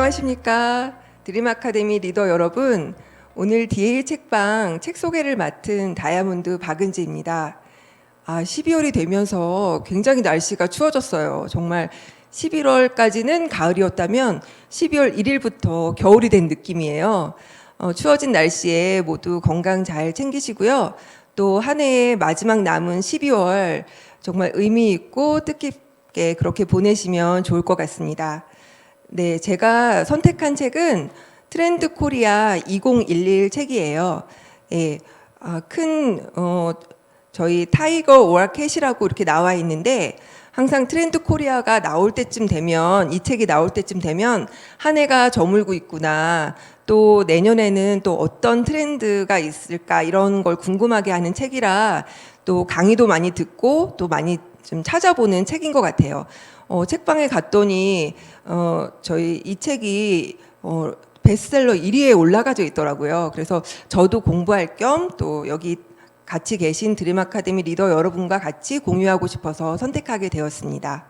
안녕하십니까. 드림 아카데미 리더 여러분. 오늘 DA 책방 책 소개를 맡은 다이아몬드 박은지입니다. 12월이 되면서 굉장히 날씨가 추워졌어요. 정말 11월까지는 가을이었다면 12월 1일부터 겨울이 된 느낌이에요. 추워진 날씨에 모두 건강 잘 챙기시고요. 또 한 해의 마지막 남은 12월 정말 의미 있고 뜻깊게 그렇게 보내시면 좋을 것 같습니다. 네, 제가 선택한 책은 트렌드 코리아 2011 책이에요. 예, 저희 타이거 오어 캣이라고 이렇게 나와 있는데, 항상 트렌드 코리아가 나올 때쯤 되면, 이 책이 나올 때쯤 되면 한 해가 저물고 있구나, 또 내년에는 또 어떤 트렌드가 있을까, 이런 걸 궁금하게 하는 책이라 또 강의도 많이 듣고 또 많이 좀 찾아보는 책인 것 같아요. 책방에 갔더니 저희 이 책이 베스트셀러 1위에 올라가져 있더라고요. 그래서 저도 공부할 겸 또 여기 같이 계신 드림 아카데미 리더 여러분과 같이 공유하고 싶어서 선택하게 되었습니다.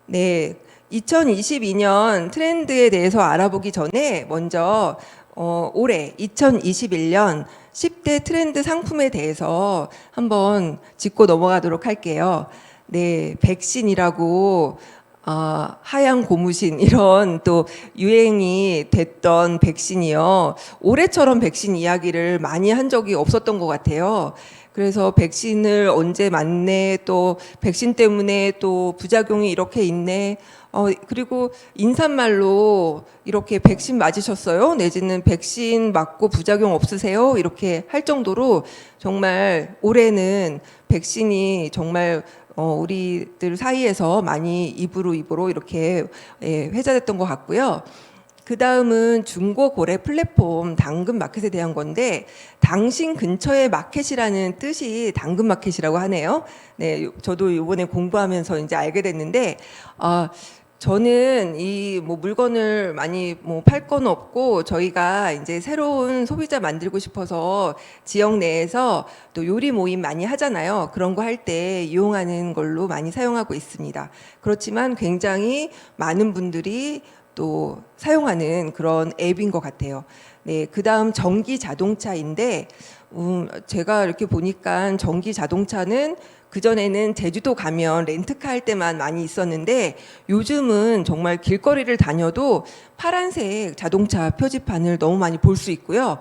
네, 2022년 트렌드에 대해서 알아보기 전에 먼저 올해 2021년 10대 트렌드 상품에 대해서 한번 짚고 넘어가도록 할게요. 네, 백신이라고 하얀 고무신 이런 또 유행이 됐던 백신이요. 올해처럼 백신 이야기를 많이 한 적이 없었던 것 같아요. 그래서 백신을 언제 맞네, 또 백신 때문에 또 부작용이 이렇게 있네, 그리고 인사말로 이렇게 백신 맞으셨어요? 내지는 백신 맞고 부작용 없으세요? 이렇게 할 정도로 정말 올해는 백신이 정말 우리들 사이에서 많이 입으로 이렇게 회자됐던 것 같고요. 그 다음은 중고 거래 플랫폼 당근 마켓에 대한 건데, 당신 근처의 마켓이라는 뜻이 당근 마켓이라고 하네요. 네, 저도 이번에 공부하면서 이제 알게 됐는데, 저는 이 물건을 많이 팔 건 없고, 저희가 이제 새로운 소비자 만들고 싶어서 지역 내에서 또 요리 모임 많이 하잖아요. 그런 거 할 때 이용하는 걸로 많이 사용하고 있습니다. 그렇지만 굉장히 많은 분들이 또 사용하는 그런 앱인 것 같아요. 네, 그 다음 전기 자동차인데, 제가 이렇게 보니까 전기 자동차는 그전에는 제주도 가면 렌트카 할 때만 많이 있었는데, 요즘은 정말 길거리를 다녀도 파란색 자동차 표지판을 너무 많이 볼 수 있고요.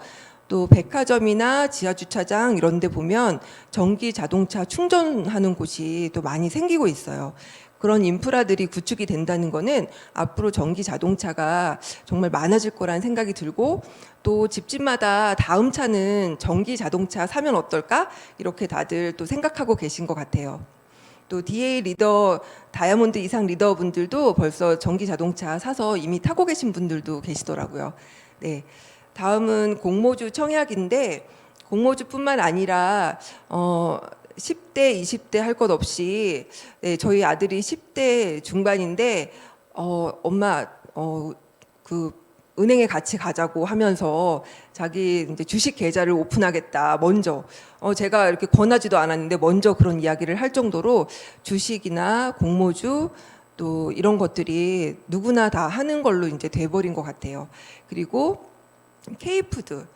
또 백화점이나 지하주차장 이런 데 보면 전기 자동차 충전하는 곳이 또 많이 생기고 있어요. 그런 인프라들이 구축이 된다는 거는 앞으로 전기 자동차가 정말 많아질 거라는 생각이 들고, 또 집집마다 다음 차는 전기 자동차 사면 어떨까? 이렇게 다들 또 생각하고 계신 것 같아요. 또 DA 리더, 다이아몬드 이상 리더분들도 벌써 전기 자동차 사서 이미 타고 계신 분들도 계시더라고요. 네, 다음은 공모주 청약인데, 공모주뿐만 아니라 10대, 20대 할 것 없이, 네, 저희 아들이 10대 중반인데, 엄마, 그 은행에 같이 가자고 하면서 자기 이제 주식 계좌를 오픈하겠다. 먼저, 제가 이렇게 권하지도 않았는데 먼저 그런 이야기를 할 정도로 주식이나 공모주 또 이런 것들이 누구나 다 하는 걸로 이제 돼버린 것 같아요. 그리고 K푸드.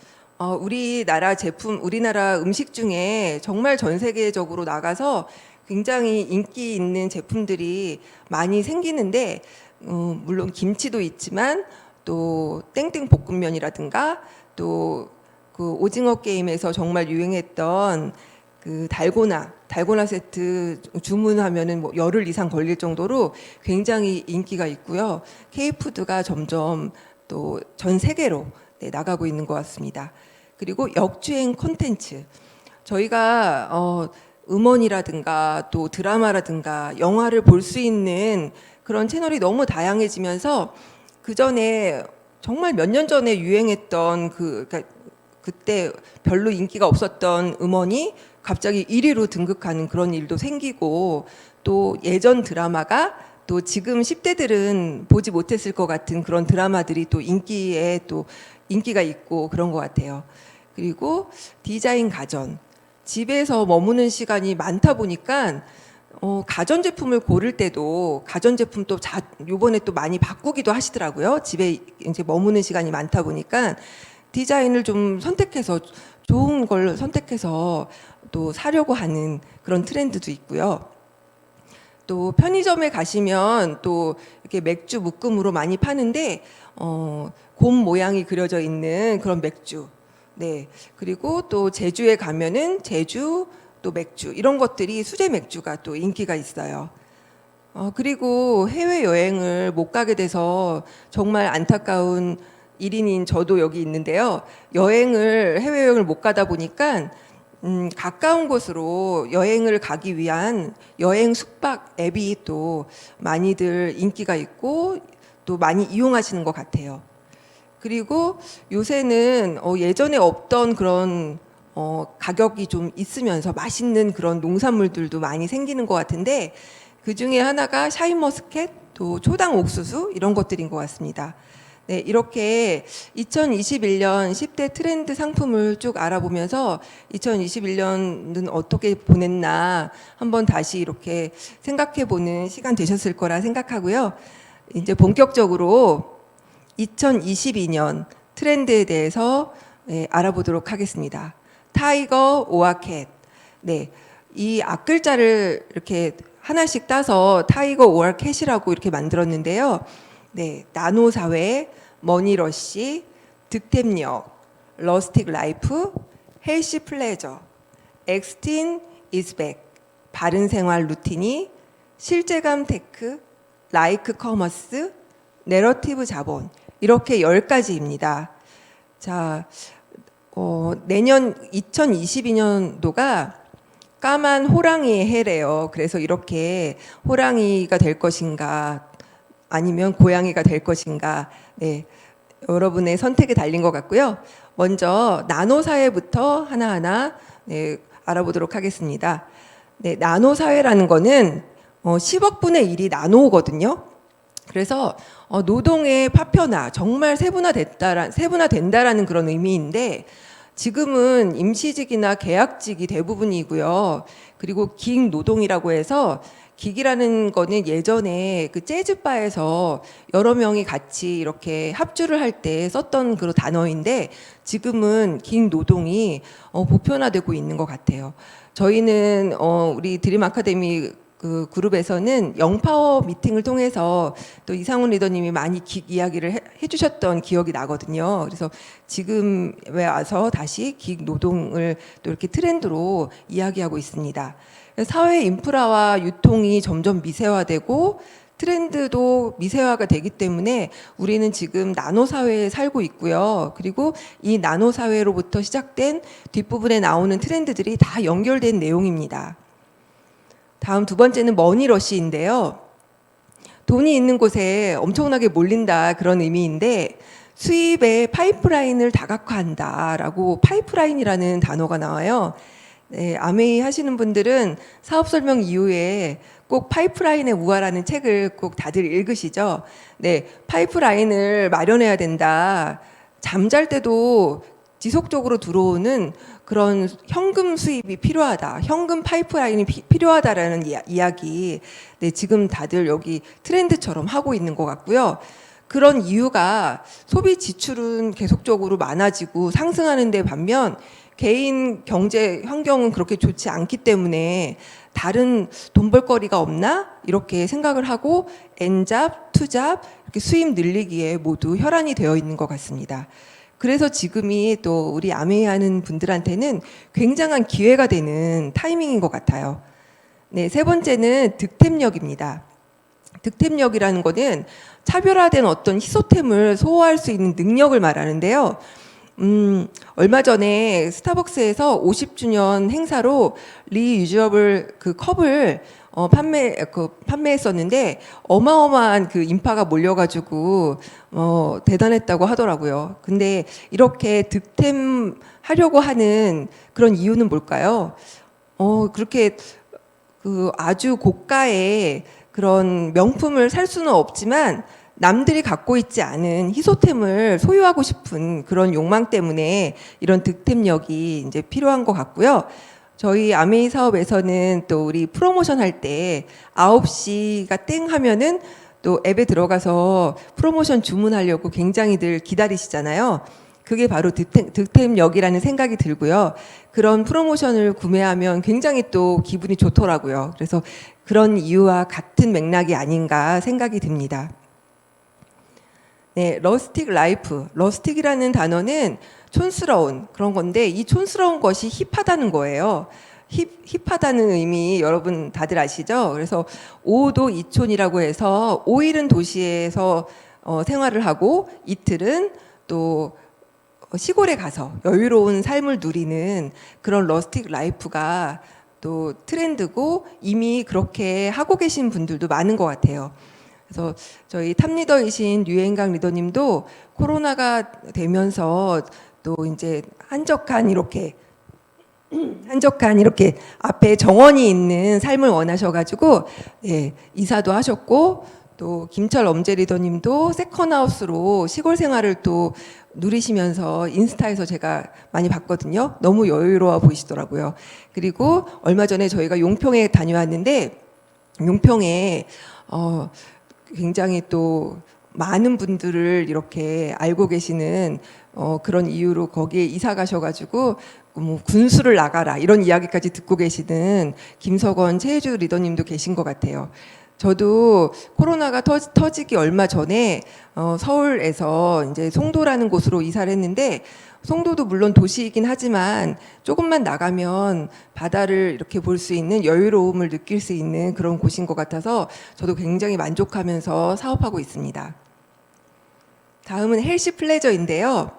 우리나라 제품, 우리나라 음식 중에 정말 전 세계적으로 나가서 굉장히 인기 있는 제품들이 많이 생기는데, 물론 김치도 있지만 또 땡땡 볶음면이라든가, 또 그 오징어 게임에서 정말 유행했던 그 달고나 세트 주문하면은 열흘 이상 걸릴 정도로 굉장히 인기가 있고요. K푸드가 점점 또 전 세계로 나가고 있는 것 같습니다. 그리고 역주행 콘텐츠, 저희가 음원이라든가 또 드라마라든가 영화를 볼 수 있는 그런 채널이 너무 다양해지면서, 그 전에 정말 몇 년 전에 유행했던 그러니까 그때 별로 인기가 없었던 음원이 갑자기 1위로 등극하는 그런 일도 생기고, 또 예전 드라마가 또 지금 10대들은 보지 못했을 것 같은 그런 드라마들이 또 인기가 있고 그런 것 같아요. 그리고 디자인 가전, 집에서 머무는 시간이 많다 보니까 가전제품을 고를 때도 가전제품 또 요번에 또 많이 바꾸기도 하시더라고요. 집에 이제 머무는 시간이 많다 보니까 디자인을 좀 선택해서 좋은 걸 선택해서 또 사려고 하는 그런 트렌드도 있고요. 또 편의점에 가시면 또 이렇게 맥주 묶음으로 많이 파는데 곰 모양이 그려져 있는 그런 맥주. 네. 그리고 또 제주에 가면은 제주 또 맥주 이런 것들이 수제 맥주가 또 인기가 있어요. 그리고 해외 여행을 못 가게 돼서 정말 안타까운 일인인 저도 여기 있는데요. 해외 여행을 못 가다 보니까 가까운 곳으로 여행을 가기 위한 여행 숙박 앱이 또 많이들 인기가 있고 또 많이 이용하시는 것 같아요. 그리고 요새는 예전에 없던 그런 가격이 좀 있으면서 맛있는 그런 농산물들도 많이 생기는 것 같은데 그 중에 하나가 샤인머스켓, 또 초당 옥수수 이런 것들인 것 같습니다. 네, 이렇게 2021년 10대 트렌드 상품을 쭉 알아보면서 2021년은 어떻게 보냈나 한번 다시 이렇게 생각해 보는 시간 되셨을 거라 생각하고요. 이제 본격적으로 2022년 트렌드에 대해서 알아보도록 하겠습니다. 타이거 오아캣. 네, 이 앞글자를 이렇게 하나씩 따서 타이거 오아캣이라고 이렇게 만들었는데요. 네, 나노 사회, 머니러시, 득템력, 러스틱 라이프, 헬시 플레저, 엑스틴 이즈백, 바른 생활 루틴이, 실제감 테크, 라이크 커머스, 내러티브 자본 이렇게 10가지입니다. 자, 내년 2022년도가 까만 호랑이의 해래요. 그래서 이렇게 호랑이가 될 것인가 아니면 고양이가 될 것인가, 네, 여러분의 선택에 달린 것 같고요. 먼저 나노 사회부터 하나하나 알아보도록 하겠습니다. 네, 나노 사회라는 거는 10억 분의 1이 나노거든요. 그래서 노동의 파편화, 정말 세분화된다라는 그런 의미인데 지금은 임시직이나 계약직이 대부분이고요. 그리고 긱 노동이라고 해서 긱이라는 거는 예전에 그 재즈바에서 여러 명이 같이 이렇게 합주를 할 때 썼던 그런 단어인데 지금은 긱 노동이 보편화되고 있는 것 같아요. 저희는 우리 드림 아카데미 그 그룹에서는 영파워 미팅을 통해서 또 이상훈 리더님이 많이 긱 이야기를 해주셨던 기억이 나거든요. 그래서 지금에 와서 다시 긱 노동을 또 이렇게 트렌드로 이야기하고 있습니다. 사회 인프라와 유통이 점점 미세화되고 트렌드도 미세화가 되기 때문에 우리는 지금 나노 사회에 살고 있고요. 그리고 이 나노 사회로부터 시작된 뒷부분에 나오는 트렌드들이 다 연결된 내용입니다. 다음 두 번째는 머니러시인데요. 돈이 있는 곳에 엄청나게 몰린다 그런 의미인데 수입의 파이프라인을 다각화한다라고 파이프라인이라는 단어가 나와요. 네, 아메이 하시는 분들은 사업 설명 이후에 꼭 파이프라인의 우화라는 책을 꼭 다들 읽으시죠. 네, 파이프라인을 마련해야 된다. 잠잘 때도 지속적으로 들어오는 그런 현금 수입이 필요하다. 현금 파이프라인이 필요하다라는 이야기. 네, 지금 다들 여기 트렌드처럼 하고 있는 것 같고요. 그런 이유가 소비 지출은 계속적으로 많아지고 상승하는 데 반면 개인 경제 환경은 그렇게 좋지 않기 때문에 다른 돈 벌거리가 없나? 이렇게 생각을 하고 N잡, 투잡 이렇게 수입 늘리기에 모두 혈안이 되어 있는 것 같습니다. 그래서 지금이 또 우리 아메이 하는 분들한테는 굉장한 기회가 되는 타이밍인 것 같아요. 네, 세 번째는 득템력입니다. 득템력이라는 거는 차별화된 어떤 희소템을 소화할 수 있는 능력을 말하는데요. 얼마 전에 스타벅스에서 50주년 행사로 리유저블 그 컵을 판매했었는데 어마어마한 그 인파가 몰려가지고 대단했다고 하더라고요. 근데 이렇게 득템 하려고 하는 그런 이유는 뭘까요? 그렇게 그 아주 고가의 그런 명품을 살 수는 없지만 남들이 갖고 있지 않은 희소템을 소유하고 싶은 그런 욕망 때문에 이런 득템력이 이제 필요한 것 같고요. 저희 아메이 사업에서는 또 우리 프로모션 할 때 9시가 땡 하면은 또 앱에 들어가서 프로모션 주문하려고 굉장히들 기다리시잖아요. 그게 바로 득템역이라는 생각이 들고요. 그런 프로모션을 구매하면 굉장히 또 기분이 좋더라고요. 그래서 그런 이유와 같은 맥락이 아닌가 생각이 듭니다. 네, 러스틱 라이프. 러스틱이라는 단어는 촌스러운 그런 건데 이 촌스러운 것이 힙하다는 거예요. 힙하다는 의미 여러분 다들 아시죠? 그래서 5도 2촌이라고 해서 5일은 도시에서 생활을 하고 이틀은 또 시골에 가서 여유로운 삶을 누리는 그런 러스틱 라이프가 또 트렌드고 이미 그렇게 하고 계신 분들도 많은 것 같아요. 그래서 저희 탑리더이신 류행강 리더님도 코로나가 되면서 또 이제 한적한 이렇게 앞에 정원이 있는 삶을 원하셔가지고 예, 이사도 하셨고 또 김철 엄재 리더님도 세컨하우스로 시골 생활을 또 누리시면서 인스타에서 제가 많이 봤거든요. 너무 여유로워 보이시더라고요. 그리고 얼마 전에 저희가 용평에 다녀왔는데 용평에 굉장히 또 많은 분들을 이렇게 알고 계시는 그런 이유로 거기에 이사 가셔가지고 뭐 군수를 나가라 이런 이야기까지 듣고 계시는 김석원 최혜주 리더님도 계신 것 같아요. 저도 코로나가 터지기 얼마 전에 서울에서 이제 송도라는 곳으로 이사를 했는데 송도도 물론 도시이긴 하지만 조금만 나가면 바다를 이렇게 볼 수 있는 여유로움을 느낄 수 있는 그런 곳인 것 같아서 저도 굉장히 만족하면서 사업하고 있습니다. 다음은 헬시 플레저인데요.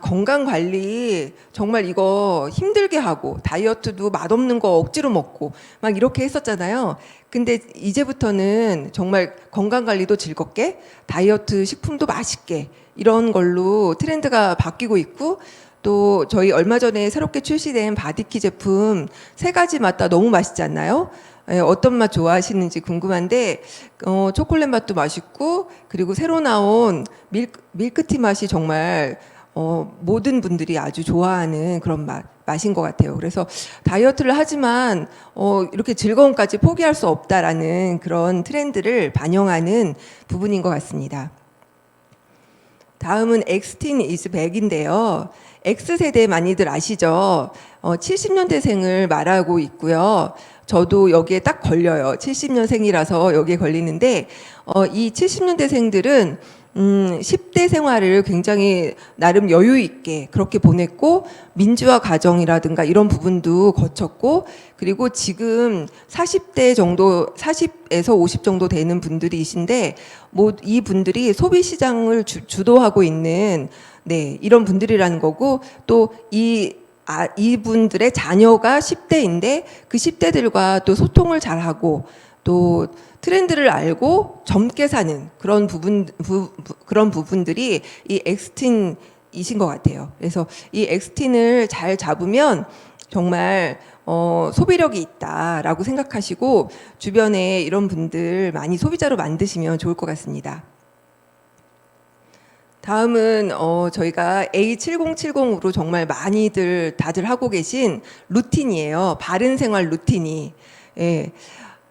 건강 관리 정말 이거 힘들게 하고 다이어트도 맛없는 거 억지로 먹고 막 이렇게 했었잖아요. 근데 이제부터는 정말 건강 관리도 즐겁게 다이어트 식품도 맛있게 이런 걸로 트렌드가 바뀌고 있고 또 저희 얼마 전에 새롭게 출시된 바디키 제품 3가지 맛 다 너무 맛있지 않나요? 예, 어떤 맛 좋아하시는지 궁금한데 초콜릿 맛도 맛있고 그리고 새로 나온 밀크티 맛이 정말 모든 분들이 아주 좋아하는 그런 맛인 것 같아요. 그래서 다이어트를 하지만 이렇게 즐거움까지 포기할 수 없다라는 그런 트렌드를 반영하는 부분인 것 같습니다. 다음은 엑스틴 이즈 백인데요. X세대 많이들 아시죠? 70년대생을 말하고 있고요. 저도 여기에 딱 걸려요. 70년생이라서 여기에 걸리는데 이 70년대생들은 10대 생활을 굉장히 나름 여유 있게 그렇게 보냈고 민주화 과정이라든가 이런 부분도 거쳤고 그리고 지금 40대 정도 40에서 50 정도 되는 분들이신데 뭐 이 분들이 소비 시장을 주도하고 있는 네, 이런 분들이라는 거고 또 이분들의 자녀가 10대인데 그 10대들과 또 소통을 잘하고 또 트렌드를 알고 젊게 사는 그런 그런 부분들이 이 엑스틴이신 것 같아요. 그래서 이 엑스틴을 잘 잡으면 정말 소비력이 있다라고 생각하시고 주변에 이런 분들 많이 소비자로 만드시면 좋을 것 같습니다. 다음은 저희가 A7070으로 정말 많이들 다들 하고 계신 루틴이에요. 바른 생활 루틴이. 예.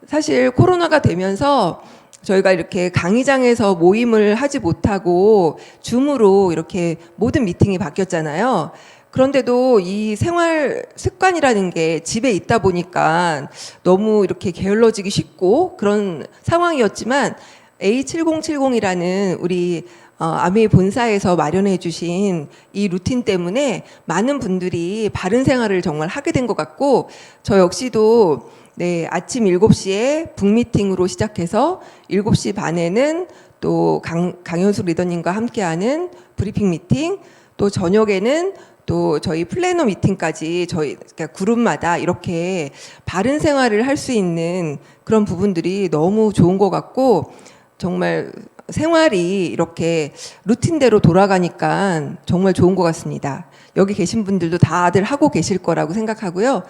사실 코로나가 되면서 저희가 이렇게 강의장에서 모임을 하지 못하고 줌으로 이렇게 모든 미팅이 바뀌었잖아요. 그런데도 이 생활 습관이라는 게 집에 있다 보니까 너무 이렇게 게을러지기 쉽고 그런 상황이었지만 A7070이라는 우리 아메이 본사에서 마련해 주신 이 루틴 때문에 많은 분들이 바른 생활을 정말 하게 된 것 같고 저 역시도 네, 아침 7시에 북미팅으로 시작해서 7시 반에는 또 강현수 리더님과 함께하는 브리핑 미팅 또 저녁에는 또 저희 플래너 미팅까지 저희 그러니까 그룹마다 이렇게 바른 생활을 할 수 있는 그런 부분들이 너무 좋은 것 같고 정말 생활이 이렇게 루틴대로 돌아가니까 정말 좋은 것 같습니다. 여기 계신 분들도 다들 하고 계실 거라고 생각하고요.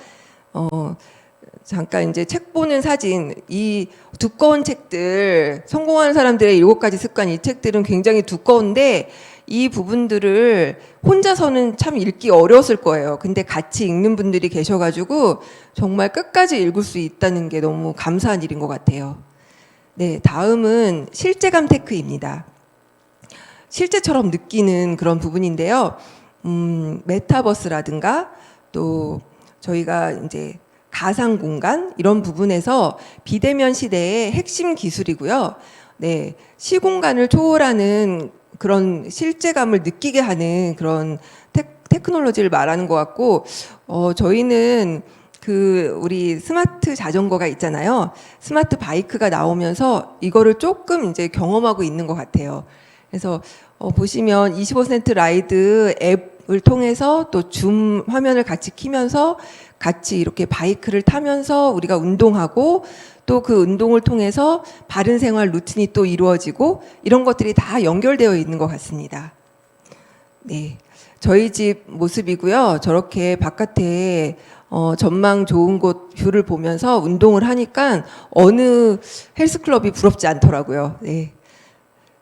잠깐 이제 책 보는 사진, 이 두꺼운 책들, 성공하는 사람들의 7가지 습관, 이 책들은 굉장히 두꺼운데 이 부분들을 혼자서는 참 읽기 어려웠을 거예요. 근데 같이 읽는 분들이 계셔가지고 정말 끝까지 읽을 수 있다는 게 너무 감사한 일인 것 같아요. 네, 다음은 실제감 테크입니다. 실제처럼 느끼는 그런 부분인데요. 메타버스라든가 또 저희가 이제 가상 공간 이런 부분에서 비대면 시대의 핵심 기술이고요. 네, 시공간을 초월하는 그런 실제감을 느끼게 하는 그런 테크놀로지를 말하는 것 같고, 저희는 우리 스마트 자전거가 있잖아요. 스마트 바이크가 나오면서 이거를 조금 이제 경험하고 있는 것 같아요. 그래서 보시면 25센트 라이드 앱을 통해서 또 줌 화면을 같이 키면서 같이 이렇게 바이크를 타면서 우리가 운동하고 또 그 운동을 통해서 바른 생활 루틴이 또 이루어지고 이런 것들이 다 연결되어 있는 것 같습니다. 네, 저희 집 모습이고요. 저렇게 바깥에 전망 좋은 곳 뷰를 보면서 운동을 하니까 어느 헬스클럽이 부럽지 않더라고요. 네.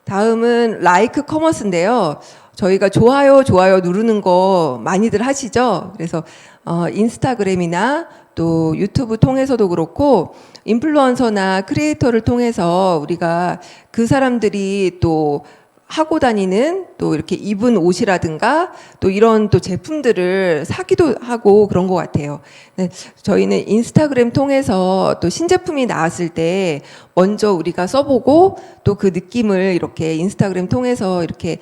다음은 라이크 커머스인데요. 저희가 좋아요 누르는 거 많이들 하시죠? 그래서 인스타그램이나 또 유튜브 통해서도 그렇고 인플루언서나 크리에이터를 통해서 우리가 그 사람들이 또 하고 다니는 또 이렇게 입은 옷이라든가 또 이런 또 제품들을 사기도 하고 그런 것 같아요. 네, 저희는 인스타그램 통해서 또 신제품이 나왔을 때 먼저 우리가 써보고 또 그 느낌을 이렇게 인스타그램 통해서 이렇게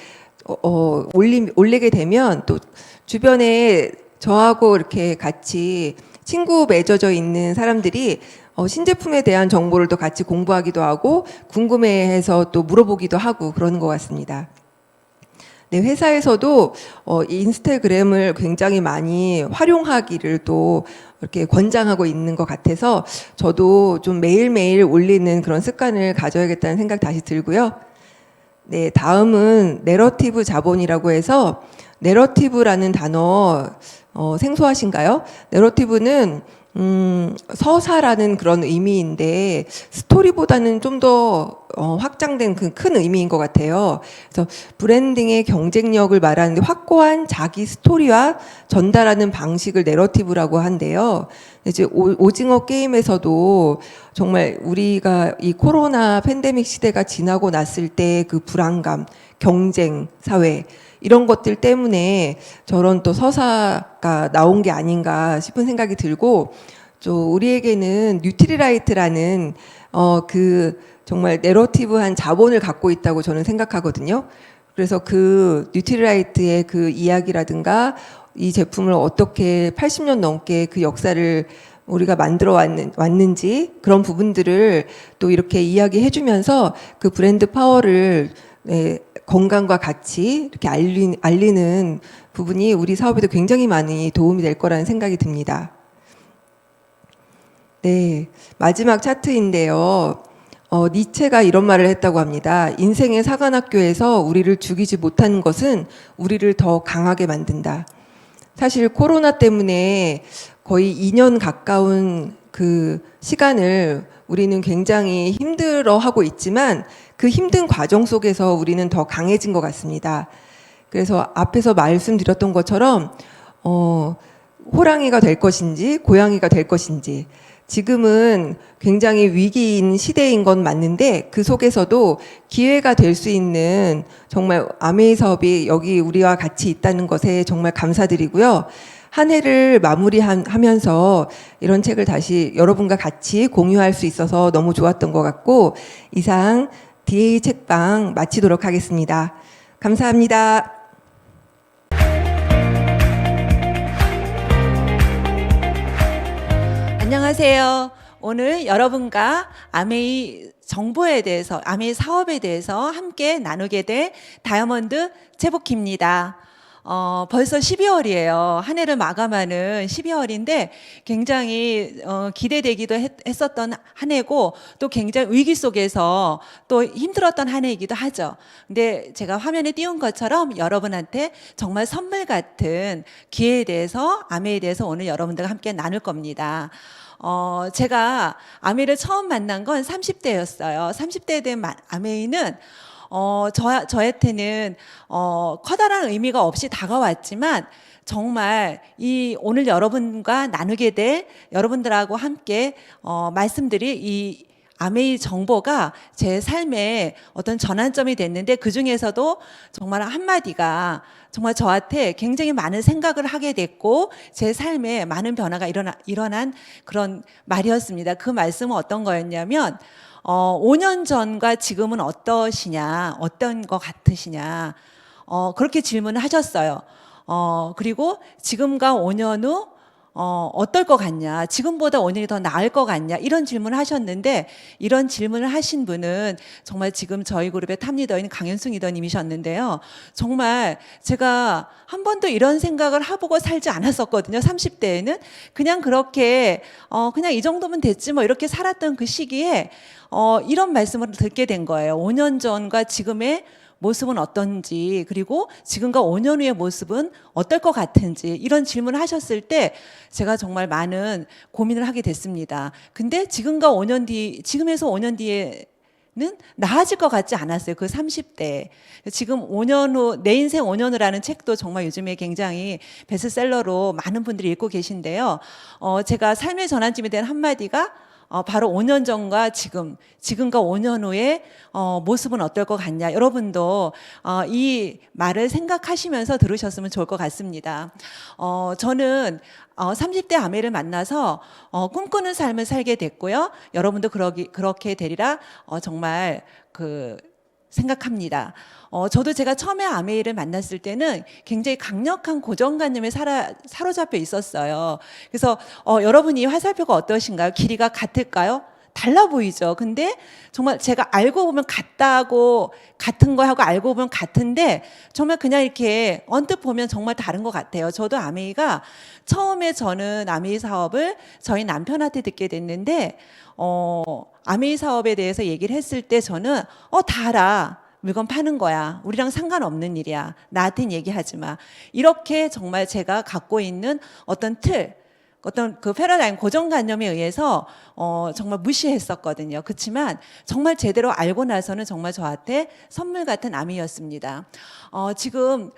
올리게 되면 또 주변에 저하고 이렇게 같이 친구 맺어져 있는 사람들이 신제품에 대한 정보를 또 같이 공부하기도 하고 궁금해해서 또 물어보기도 하고 그러는 것 같습니다. 네, 회사에서도 인스타그램을 굉장히 많이 활용하기를 또 이렇게 권장하고 있는 것 같아서 저도 좀 매일매일 올리는 그런 습관을 가져야겠다는 생각 다시 들고요. 네, 다음은 내러티브 자본이라고 해서 내러티브라는 단어 생소하신가요? 내러티브는 서사라는 그런 의미인데 스토리보다는 좀 더 확장된 그 큰 의미인 것 같아요. 그래서 브랜딩의 경쟁력을 말하는데 확고한 자기 스토리와 전달하는 방식을 내러티브라고 한대요. 이제 오징어 게임에서도 정말 우리가 이 코로나 팬데믹 시대가 지나고 났을 때 그 불안감, 경쟁 사회 이런 것들 때문에 저런 또 서사가 나온 게 아닌가 싶은 생각이 들고, 또 우리에게는 뉴트리라이트라는 정말 내러티브한 자본을 갖고 있다고 저는 생각하거든요. 그래서 그 뉴트리라이트의 그 이야기라든가 이 제품을 어떻게 80년 넘게 그 역사를 우리가 만들어 왔는지 그런 부분들을 또 이렇게 이야기해 주면서 그 브랜드 파워를 건강과 같이 이렇게 알리는 부분이 우리 사업에도 굉장히 많이 도움이 될 거라는 생각이 듭니다. 네, 마지막 차트인데요. 니체가 이런 말을 했다고 합니다. 인생의 사관학교에서 우리를 죽이지 못하는 것은 우리를 더 강하게 만든다. 사실 코로나 때문에 거의 2년 가까운 그 시간을 우리는 굉장히 힘들어하고 있지만 그 힘든 과정 속에서 우리는 더 강해진 것 같습니다. 그래서 앞에서 말씀드렸던 것처럼 호랑이가 될 것인지 고양이가 될 것인지 지금은 굉장히 위기인 시대인 건 맞는데 그 속에서도 기회가 될 수 있는 정말 아메이 사업이 여기 우리와 같이 있다는 것에 정말 감사드리고요. 한 해를 마무리하면서 이런 책을 다시 여러분과 같이 공유할 수 있어서 너무 좋았던 것 같고, 이상 DA 책방 마치도록 하겠습니다. 감사합니다. 안녕하세요. 오늘 여러분과 아메이 정보에 대해서, 아메이 사업에 대해서 함께 나누게 될 다이아몬드 최복희입니다. 벌써 12월이에요. 한 해를 마감하는 12월인데 굉장히 기대되기도 했었던 한 해고 또 굉장히 위기 속에서 또 힘들었던 한 해이기도 하죠. 근데 제가 화면에 띄운 것처럼 여러분한테 정말 선물 같은 기회에 대해서, 아메에 대해서 오늘 여러분들과 함께 나눌 겁니다. 제가 아메이를 처음 만난 건 30대였어요. 30대에 된 아메이는 저한테는 커다란 의미가 없이 다가왔지만 정말 이 오늘 여러분과 나누게 될 여러분들하고 함께 말씀드릴 이 아메이 정보가 제 삶의 어떤 전환점이 됐는데 그 중에서도 정말 한마디가 정말 저한테 굉장히 많은 생각을 하게 됐고 제 삶에 많은 변화가 일어난 그런 말이었습니다. 그 말씀은 어떤 거였냐면 5년 전과 지금은 어떠시냐, 어떤 것 같으시냐, 그렇게 질문을 하셨어요. 그리고 지금과 5년 후 어떨 것 같냐, 지금보다 5년이 더 나을 것 같냐, 이런 질문을 하셨는데, 이런 질문을 하신 분은 정말 지금 저희 그룹의 탑리더인 강현숙 리더님이셨는데요. 정말 제가 한 번도 이런 생각을 해보고 살지 않았었거든요. 30대에는 그냥 그렇게 그냥 이 정도면 됐지 뭐 이렇게 살았던 그 시기에 이런 말씀을 듣게 된 거예요. 5년 전과 지금의 모습은 어떤지, 그리고 지금과 5년 후의 모습은 어떨 것 같은지, 이런 질문을 하셨을 때 제가 정말 많은 고민을 하게 됐습니다. 근데 지금과 5년 지금에서 5년 뒤에는 나아질 것 같지 않았어요. 그 30대. 지금 5년 후, 내 인생 5년 후라는 책도 정말 요즘에 굉장히 베스트셀러로 많은 분들이 읽고 계신데요. 제가 삶의 전환점이 된 한마디가 바로 5년 전과 지금과 5년 후의 모습은 어떨 것 같냐. 여러분도 이 말을 생각하시면서 들으셨으면 좋을 것 같습니다. 저는 30대 아메를 만나서 꿈꾸는 삶을 살게 됐고요. 여러분도 그렇게 되리라 정말 생각합니다. 저도 제가 처음에 아메이를 만났을 때는 굉장히 강력한 고정관념에 사로잡혀 있었어요. 그래서 여러분이 화살표가 어떠신가요? 길이가 같을까요? 달라 보이죠. 근데 정말 제가 알고 보면 같은 거하고 알고 보면 같은데 정말 그냥 이렇게 언뜻 보면 정말 다른 것 같아요. 저도 아메이가 처음에 저는 아메이 사업을 저희 남편한테 듣게 됐는데 아메이 사업에 대해서 얘기를 했을 때 저는 다 알아. 물건 파는 거야. 우리랑 상관없는 일이야. 나한테는 얘기하지 마. 이렇게 정말 제가 갖고 있는 어떤 어떤 그 패러다임 고정관념에 의해서 정말 무시했었거든요. 그렇지만 정말 제대로 알고 나서는 정말 저한테 선물 같은 암이었습니다. 지금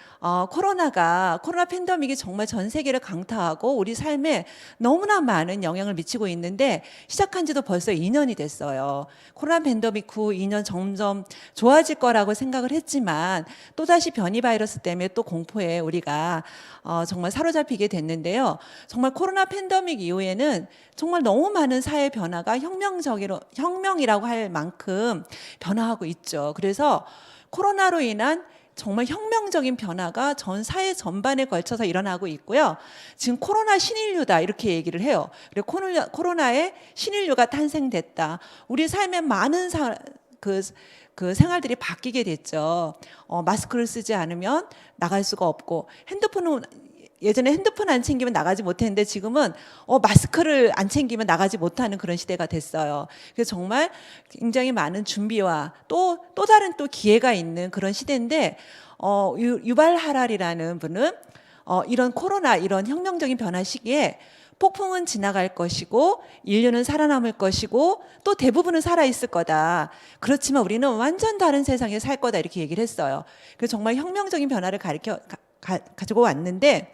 코로나 팬데믹이 정말 전 세계를 강타하고 우리 삶에 너무나 많은 영향을 미치고 있는데 시작한 지도 벌써 2년이 됐어요. 코로나 팬데믹 후 2년 점점 좋아질 거라고 생각을 했지만 또다시 변이 바이러스 때문에 또 공포에 우리가 정말 사로잡히게 됐는데요. 정말 코로나 팬데믹 이후에는 정말 너무 많은 사회 변화가 혁명이라고 할 만큼 변화하고 있죠. 그래서 코로나로 인한 정말 혁명적인 변화가 전 사회 전반에 걸쳐서 일어나고 있고요. 지금 코로나 신인류다 이렇게 얘기를 해요. 그리고 코로나의 신인류가 탄생됐다. 우리 삶에 많은 그 생활들이 바뀌게 됐죠. 마스크를 쓰지 않으면 나갈 수가 없고 예전에 핸드폰 안 챙기면 나가지 못했는데 지금은 마스크를 안 챙기면 나가지 못하는 그런 시대가 됐어요. 그래서 정말 굉장히 많은 준비와 또 다른 또 기회가 있는 그런 시대인데 유발 하랄이라는 분은 이런 코로나 이런 혁명적인 변화 시기에 폭풍은 지나갈 것이고 인류는 살아남을 것이고 또 대부분은 살아있을 거다. 그렇지만 우리는 완전 다른 세상에 살 거다 이렇게 얘기를 했어요. 그래서 정말 혁명적인 변화를 가지고 왔는데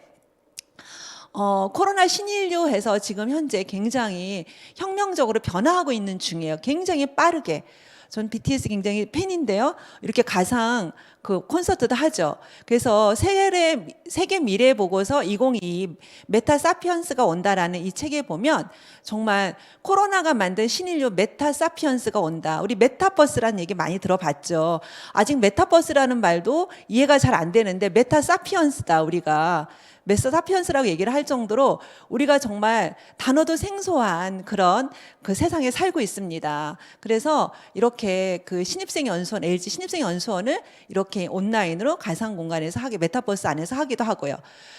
코로나 신인류 해서 지금 현재 굉장히 혁명적으로 변화하고 있는 중이에요. 굉장히 빠르게. 전 BTS 굉장히 팬인데요. 이렇게 가상 콘서트도 하죠. 그래서 세계 미래 보고서 2022 메타 사피언스가 온다라는 이 책에 보면 정말 코로나가 만든 신인류 메타 사피언스가 온다. 우리 메타버스라는 얘기 많이 들어봤죠. 아직 메타버스라는 말도 이해가 잘 안 되는데 메타 사피언스다 우리가. 메타사피언스라고 얘기를 할 정도로 우리가 정말 단어도 생소한 그런 그 세상에 살고 있습니다. 그래서 이렇게 LG 신입생 연수원을 이렇게 온라인으로 가상 공간에서 메타버스 안에서 하기도 하고요.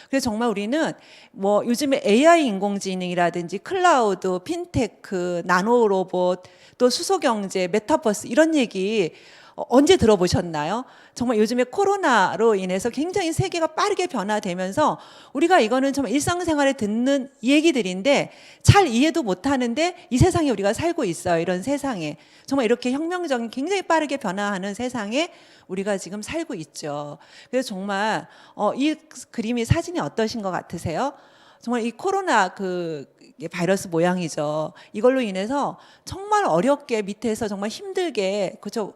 그래서 정말 우리는 뭐 요즘에 AI 인공지능이라든지 클라우드, 핀테크, 나노로봇, 또 수소경제, 메타버스 이런 얘기 언제 들어보셨나요? 정말 요즘에 코로나로 인해서 굉장히 세계가 빠르게 변화되면서 우리가 이거는 정말 일상생활에 듣는 얘기들인데 잘 이해도 못하는데 이 세상에 우리가 살고 있어요. 이런 세상에 정말 이렇게 혁명적인 굉장히 빠르게 변화하는 세상에 우리가 지금 살고 있죠. 그래서 정말 이 그림이 사진이 어떠신 것 같으세요? 정말 이 코로나 바이러스 모양이죠. 이걸로 인해서 정말 어렵게 밑에서 정말 힘들게 그죠.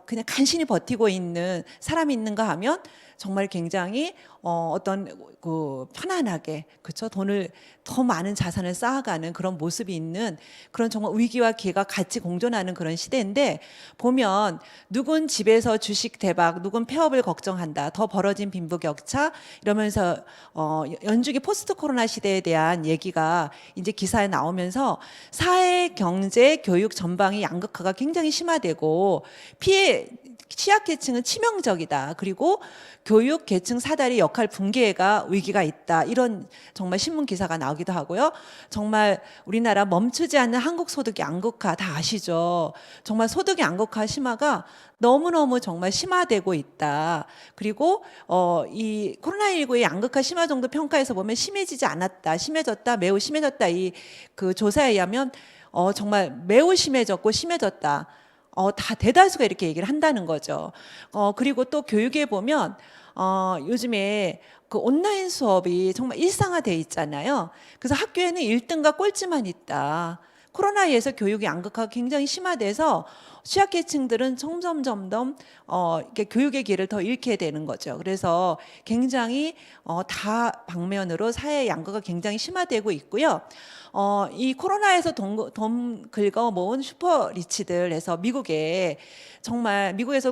그냥 간신히 버티고 있는 사람이 있는가 하면 정말 굉장히 어떤 편안하게 그렇죠. 돈을 더 많은 자산을 쌓아가는 그런 모습이 있는 그런 정말 위기와 기회가 같이 공존하는 그런 시대인데 보면 누군 집에서 주식 대박, 누군 폐업을 걱정한다, 더 벌어진 빈부격차 이러면서 연중에 포스트 코로나 시대에 대한 얘기가 이제 기사에 나오면서 사회, 경제, 교육 전방의 양극화가 굉장히 심화되고 피해 취약계층은 치명적이다. 그리고 교육 계층 사다리 역할 붕괴가 위기가 있다. 이런 정말 신문 기사가 나오기도 하고요. 정말 우리나라 멈추지 않는 한국 소득 양극화 다 아시죠? 정말 소득 양극화 심화가 너무너무 정말 심화되고 있다. 그리고 이 코로나19의 양극화 심화 정도 평가에서 보면 심해지지 않았다. 심해졌다. 매우 심해졌다. 이 그 조사에 의하면 정말 매우 심해졌고 심해졌다. 다 대다수가 이렇게 얘기를 한다는 거죠. 그리고 또 교육에 보면 요즘에 그 온라인 수업이 정말 일상화돼 있잖아요. 그래서 학교에는 1등과 꼴찌만 있다. 코로나에 의해서 교육의 양극화가 굉장히 심화돼서 취약계층들은 점점 이렇게 교육의 길을 더 잃게 되는 거죠. 그래서 굉장히 다 방면으로 사회 양극화가 굉장히 심화되고 있고요. 이 코로나에서 돈 긁어 모은 슈퍼리치들에서 미국에서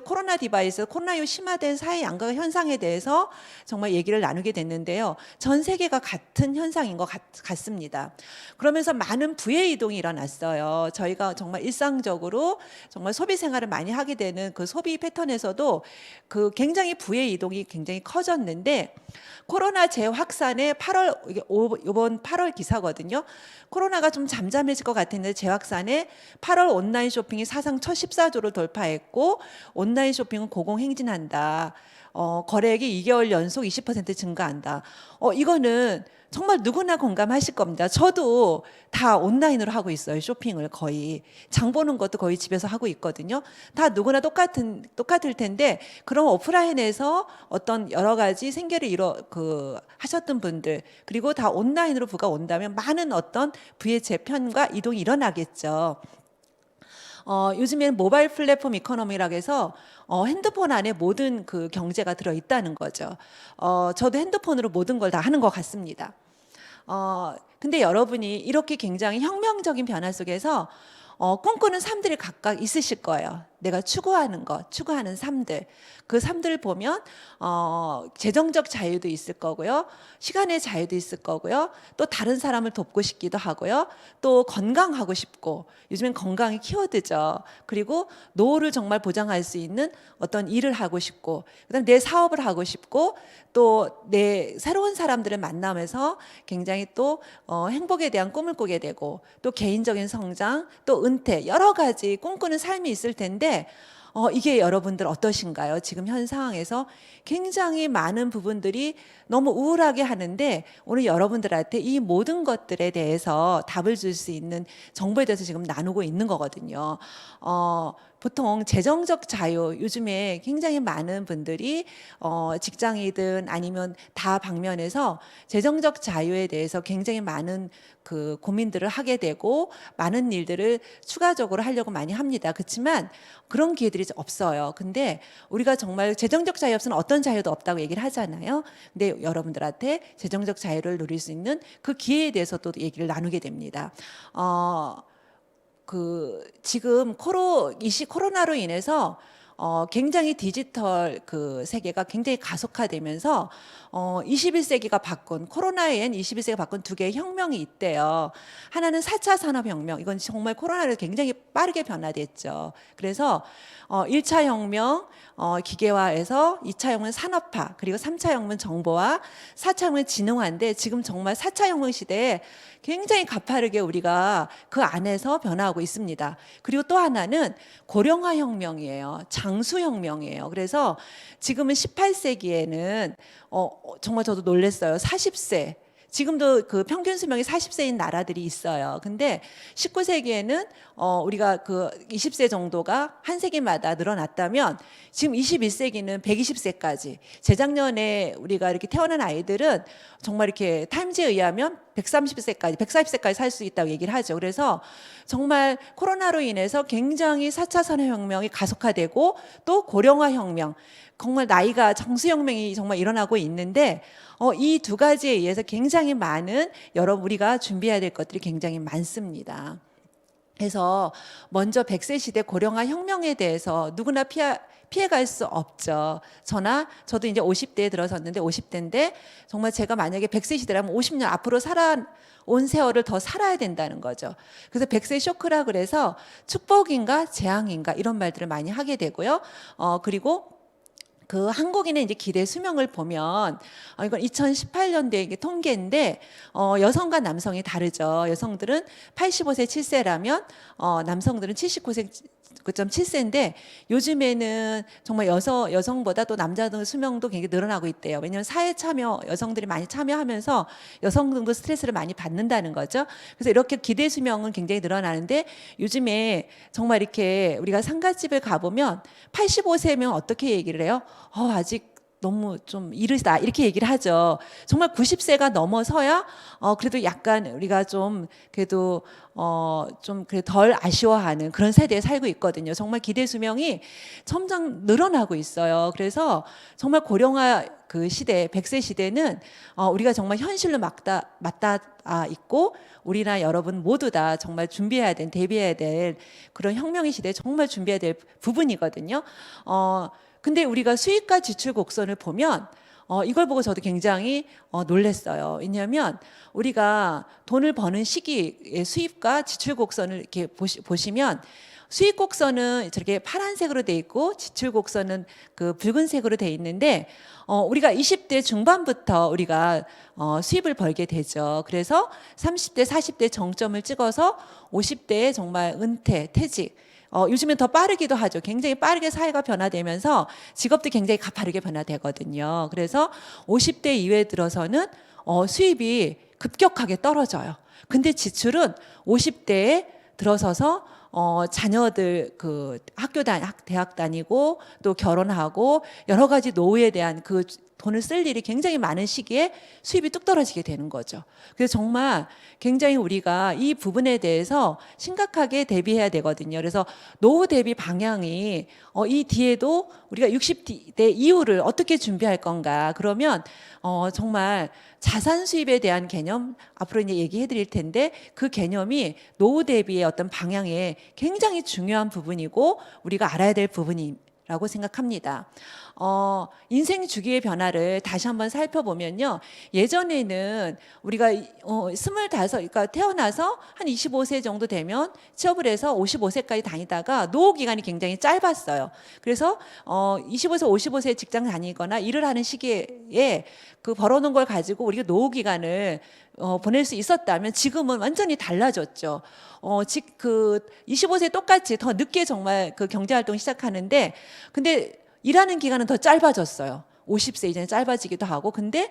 코로나 디바이스, 코로나 이후 심화된 사회 양극화 현상에 대해서 정말 얘기를 나누게 됐는데요. 전 세계가 같은 현상인 것 같습니다. 그러면서 많은 부의 이동이 일어났어요. 저희가 정말 일상적으로 정말 소비 생활을 많이 하게 되는 그 소비 패턴에서도 그 굉장히 부의 이동이 굉장히 커졌는데 코로나 재확산의 이번 8월 기사거든요. 코로나가 좀 잠잠해질 것 같은데 재확산에 8월 온라인 쇼핑이 사상 첫 14조를 돌파했고 온라인 쇼핑은 고공행진한다. 거래액이 2개월 연속 20% 증가한다. 이거는 정말 누구나 공감하실 겁니다. 저도 다 온라인으로 하고 있어요. 쇼핑을 거의. 장 보는 것도 거의 집에서 하고 있거든요. 다 누구나 똑같을 텐데 그럼 오프라인에서 어떤 여러 가지 생계를 하셨던 분들 그리고 다 온라인으로 부가 온다면 많은 어떤 부의 재편과 이동이 일어나겠죠. 요즘에는 모바일 플랫폼 이코노미라고 해서 핸드폰 안에 모든 그 경제가 들어있다는 거죠. 저도 핸드폰으로 모든 걸 다 하는 것 같습니다. 근데 여러분이 이렇게 굉장히 혁명적인 변화 속에서 꿈꾸는 삶들이 각각 있으실 거예요. 내가 추구하는 것, 추구하는 삶들. 그 삶들을 보면 재정적 자유도 있을 거고요. 시간의 자유도 있을 거고요. 또 다른 사람을 돕고 싶기도 하고요. 또 건강하고 싶고 요즘엔 건강이 키워드죠. 그리고 노후를 정말 보장할 수 있는 어떤 일을 하고 싶고 그다음 내 사업을 하고 싶고 또 내 새로운 사람들을 만나면서 굉장히 또 행복에 대한 꿈을 꾸게 되고 또 개인적인 성장 또 은퇴 여러 가지 꿈꾸는 삶이 있을 텐데 이게 여러분들 어떠신가요? 지금 현 상황에서 굉장히 많은 부분들이 너무 우울하게 하는데 오늘 여러분들한테 이 모든 것들에 대해서 답을 줄 수 있는 정보에 대해서 지금 나누고 있는 거거든요. 보통 재정적 자유 요즘에 굉장히 많은 분들이 직장이든 아니면 다 방면에서 재정적 자유에 대해서 굉장히 많은 그 고민들을 하게 되고 많은 일들을 추가적으로 하려고 많이 합니다. 그렇지만 그런 기회들이 없어요. 근데 우리가 정말 재정적 자유 없으면 어떤 자유도 없다고 얘기를 하잖아요. 근데 여러분들한테 재정적 자유를 누릴 수 있는 그 기회에 대해서 또 얘기를 나누게 됩니다. 지금 코로나로 인해서 굉장히 디지털 그 세계가 굉장히 가속화되면서 21세기가 바꾼 코로나엔 21세기가 바꾼 두 개의 혁명이 있대요. 하나는 4차 산업혁명. 이건 정말 코로나로 굉장히 빠르게 변화됐죠. 그래서 1차 혁명 기계화에서 2차 혁명 산업화, 그리고 3차 혁명 정보화, 4차 혁명 진흥화인데 지금 정말 4차 혁명 시대에 굉장히 가파르게 우리가 그 안에서 변화하고 있습니다. 그리고 또 하나는 고령화 혁명이에요. 장수 혁명이에요. 그래서 지금은 18세기에는 정말 저도 놀랐어요. 40세. 지금도 그 평균 수명이 40세인 나라들이 있어요. 근데 19세기에는 우리가 그 20세 정도가 한 세기마다 늘어났다면 지금 21세기는 120세까지. 재작년에 우리가 이렇게 태어난 아이들은 정말 이렇게 타임즈에 의하면 130세까지, 140세까지 살 수 있다고 얘기를 하죠. 그래서 정말 코로나로 인해서 굉장히 4차 산업혁명이 가속화되고 또 고령화 혁명, 정말 나이가 장수혁명이 정말 일어나고 있는데 이 두 가지에 의해서 굉장히 많은 우리가 준비해야 될 것들이 굉장히 많습니다. 그래서 먼저 100세 시대 고령화 혁명에 대해서 누구나 피해갈 수 없죠. 저도 이제 50대에 들어섰는데 50대인데 정말 제가 만약에 100세 시대라면 50년 앞으로 살아온 세월을 더 살아야 된다는 거죠. 그래서 100세 쇼크라 그래서 축복인가 재앙인가 이런 말들을 많이 하게 되고요. 그리고 그 한국인의 이제 기대 수명을 보면 이건 2018년도에 이게 통계인데 여성과 남성이 다르죠. 여성들은 85세 7세라면 남성들은 79세 9.7세인데 요즘에는 정말 여성보다 또 남자들 수명도 굉장히 늘어나고 있대요. 왜냐하면 사회 참여, 여성들이 많이 참여하면서 여성들도 스트레스를 많이 받는다는 거죠. 그래서 이렇게 기대 수명은 굉장히 늘어나는데 요즘에 정말 이렇게 우리가 상가집에 가보면 85세면 어떻게 얘기를 해요? 아직 너무 좀 이르다 이렇게 얘기를 하죠. 정말 90세가 넘어서야 그래도 약간 우리가 좀 그래도 좀 그래 덜 아쉬워하는 그런 세대에 살고 있거든요. 정말 기대 수명이 점점 늘어나고 있어요. 그래서 정말 고령화 그 시대, 100세 시대는 우리가 정말 현실로 맞닿아 있고 우리나 여러분 모두 다 정말 준비해야 된, 대비해야 될 그런 혁명의 시대에 정말 준비해야 될 부분이거든요. 근데 우리가 수입과 지출 곡선을 보면 이걸 보고 저도 굉장히 놀랐어요. 왜냐하면 우리가 돈을 버는 시기의 수입과 지출 곡선을 이렇게 보시면 수입 곡선은 저렇게 파란색으로 돼 있고 지출 곡선은 그 붉은색으로 돼 있는데 우리가 20대 중반부터 우리가 수입을 벌게 되죠. 그래서 30대, 40대 정점을 찍어서 50대에 정말 은퇴, 퇴직 요즘엔 더 빠르기도 하죠. 굉장히 빠르게 사회가 변화되면서 직업도 굉장히 가파르게 변화되거든요. 그래서 50대 이후에 들어서는 수입이 급격하게 떨어져요. 근데 지출은 50대에 들어서서 자녀들 그 대학 다니고 또 결혼하고 여러 가지 노후에 대한 그 돈을 쓸 일이 굉장히 많은 시기에 수입이 뚝 떨어지게 되는 거죠. 그래서 정말 굉장히 우리가 이 부분에 대해서 심각하게 대비해야 되거든요. 그래서 노후 대비 방향이 이 뒤에도 우리가 60대 이후를 어떻게 준비할 건가. 그러면 정말 자산 수입에 대한 개념 앞으로 이제 얘기해 드릴 텐데 그 개념이 노후 대비의 어떤 방향에 굉장히 중요한 부분이고 우리가 알아야 될 부분이라고 생각합니다. 인생 주기의 변화를 다시 한번 살펴보면요. 예전에는 우리가 25, 그러니까 태어나서 한 25세 정도 되면 취업을 해서 55세까지 다니다가 노후 기간이 굉장히 짧았어요. 그래서 25세, 55세 직장 다니거나 일을 하는 시기에 그 벌어놓은 걸 가지고 우리가 노후 기간을 보낼 수 있었다면 지금은 완전히 달라졌죠. 그 25세 똑같이 더 늦게 정말 그 경제 활동 시작하는데 근데 일하는 기간은 더 짧아졌어요. 50세 이전에 짧아지기도 하고 근데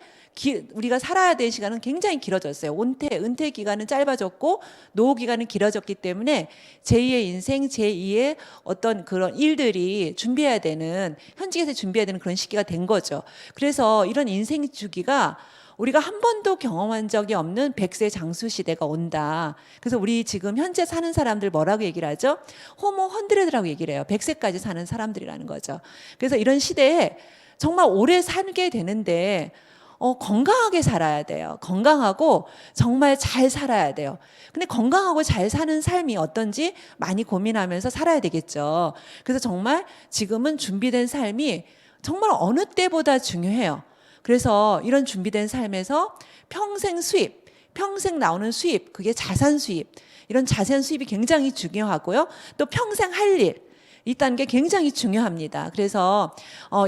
우리가 살아야 될 시간은 굉장히 길어졌어요. 은퇴 기간은 짧아졌고 노후 기간은 길어졌기 때문에 제2의 인생, 제2의 어떤 그런 일들이 준비해야 되는 현직에서 준비해야 되는 그런 시기가 된 거죠. 그래서 이런 인생 주기가 우리가 한 번도 경험한 적이 없는 100세 장수 시대가 온다. 그래서 우리 지금 현재 사는 사람들 뭐라고 얘기를 하죠? 호모 헌드레드라고 얘기를 해요. 100세까지 사는 사람들이라는 거죠. 그래서 이런 시대에 정말 오래 살게 되는데 건강하게 살아야 돼요. 건강하고 정말 잘 살아야 돼요. 근데 건강하고 잘 사는 삶이 어떤지 많이 고민하면서 살아야 되겠죠. 그래서 정말 지금은 준비된 삶이 정말 어느 때보다 중요해요. 그래서 이런 준비된 삶에서 평생 수입, 평생 나오는 수입, 그게 자산 수입, 이런 자산 수입이 굉장히 중요하고요. 또 평생 할 일, 있다는 게 굉장히 중요합니다. 그래서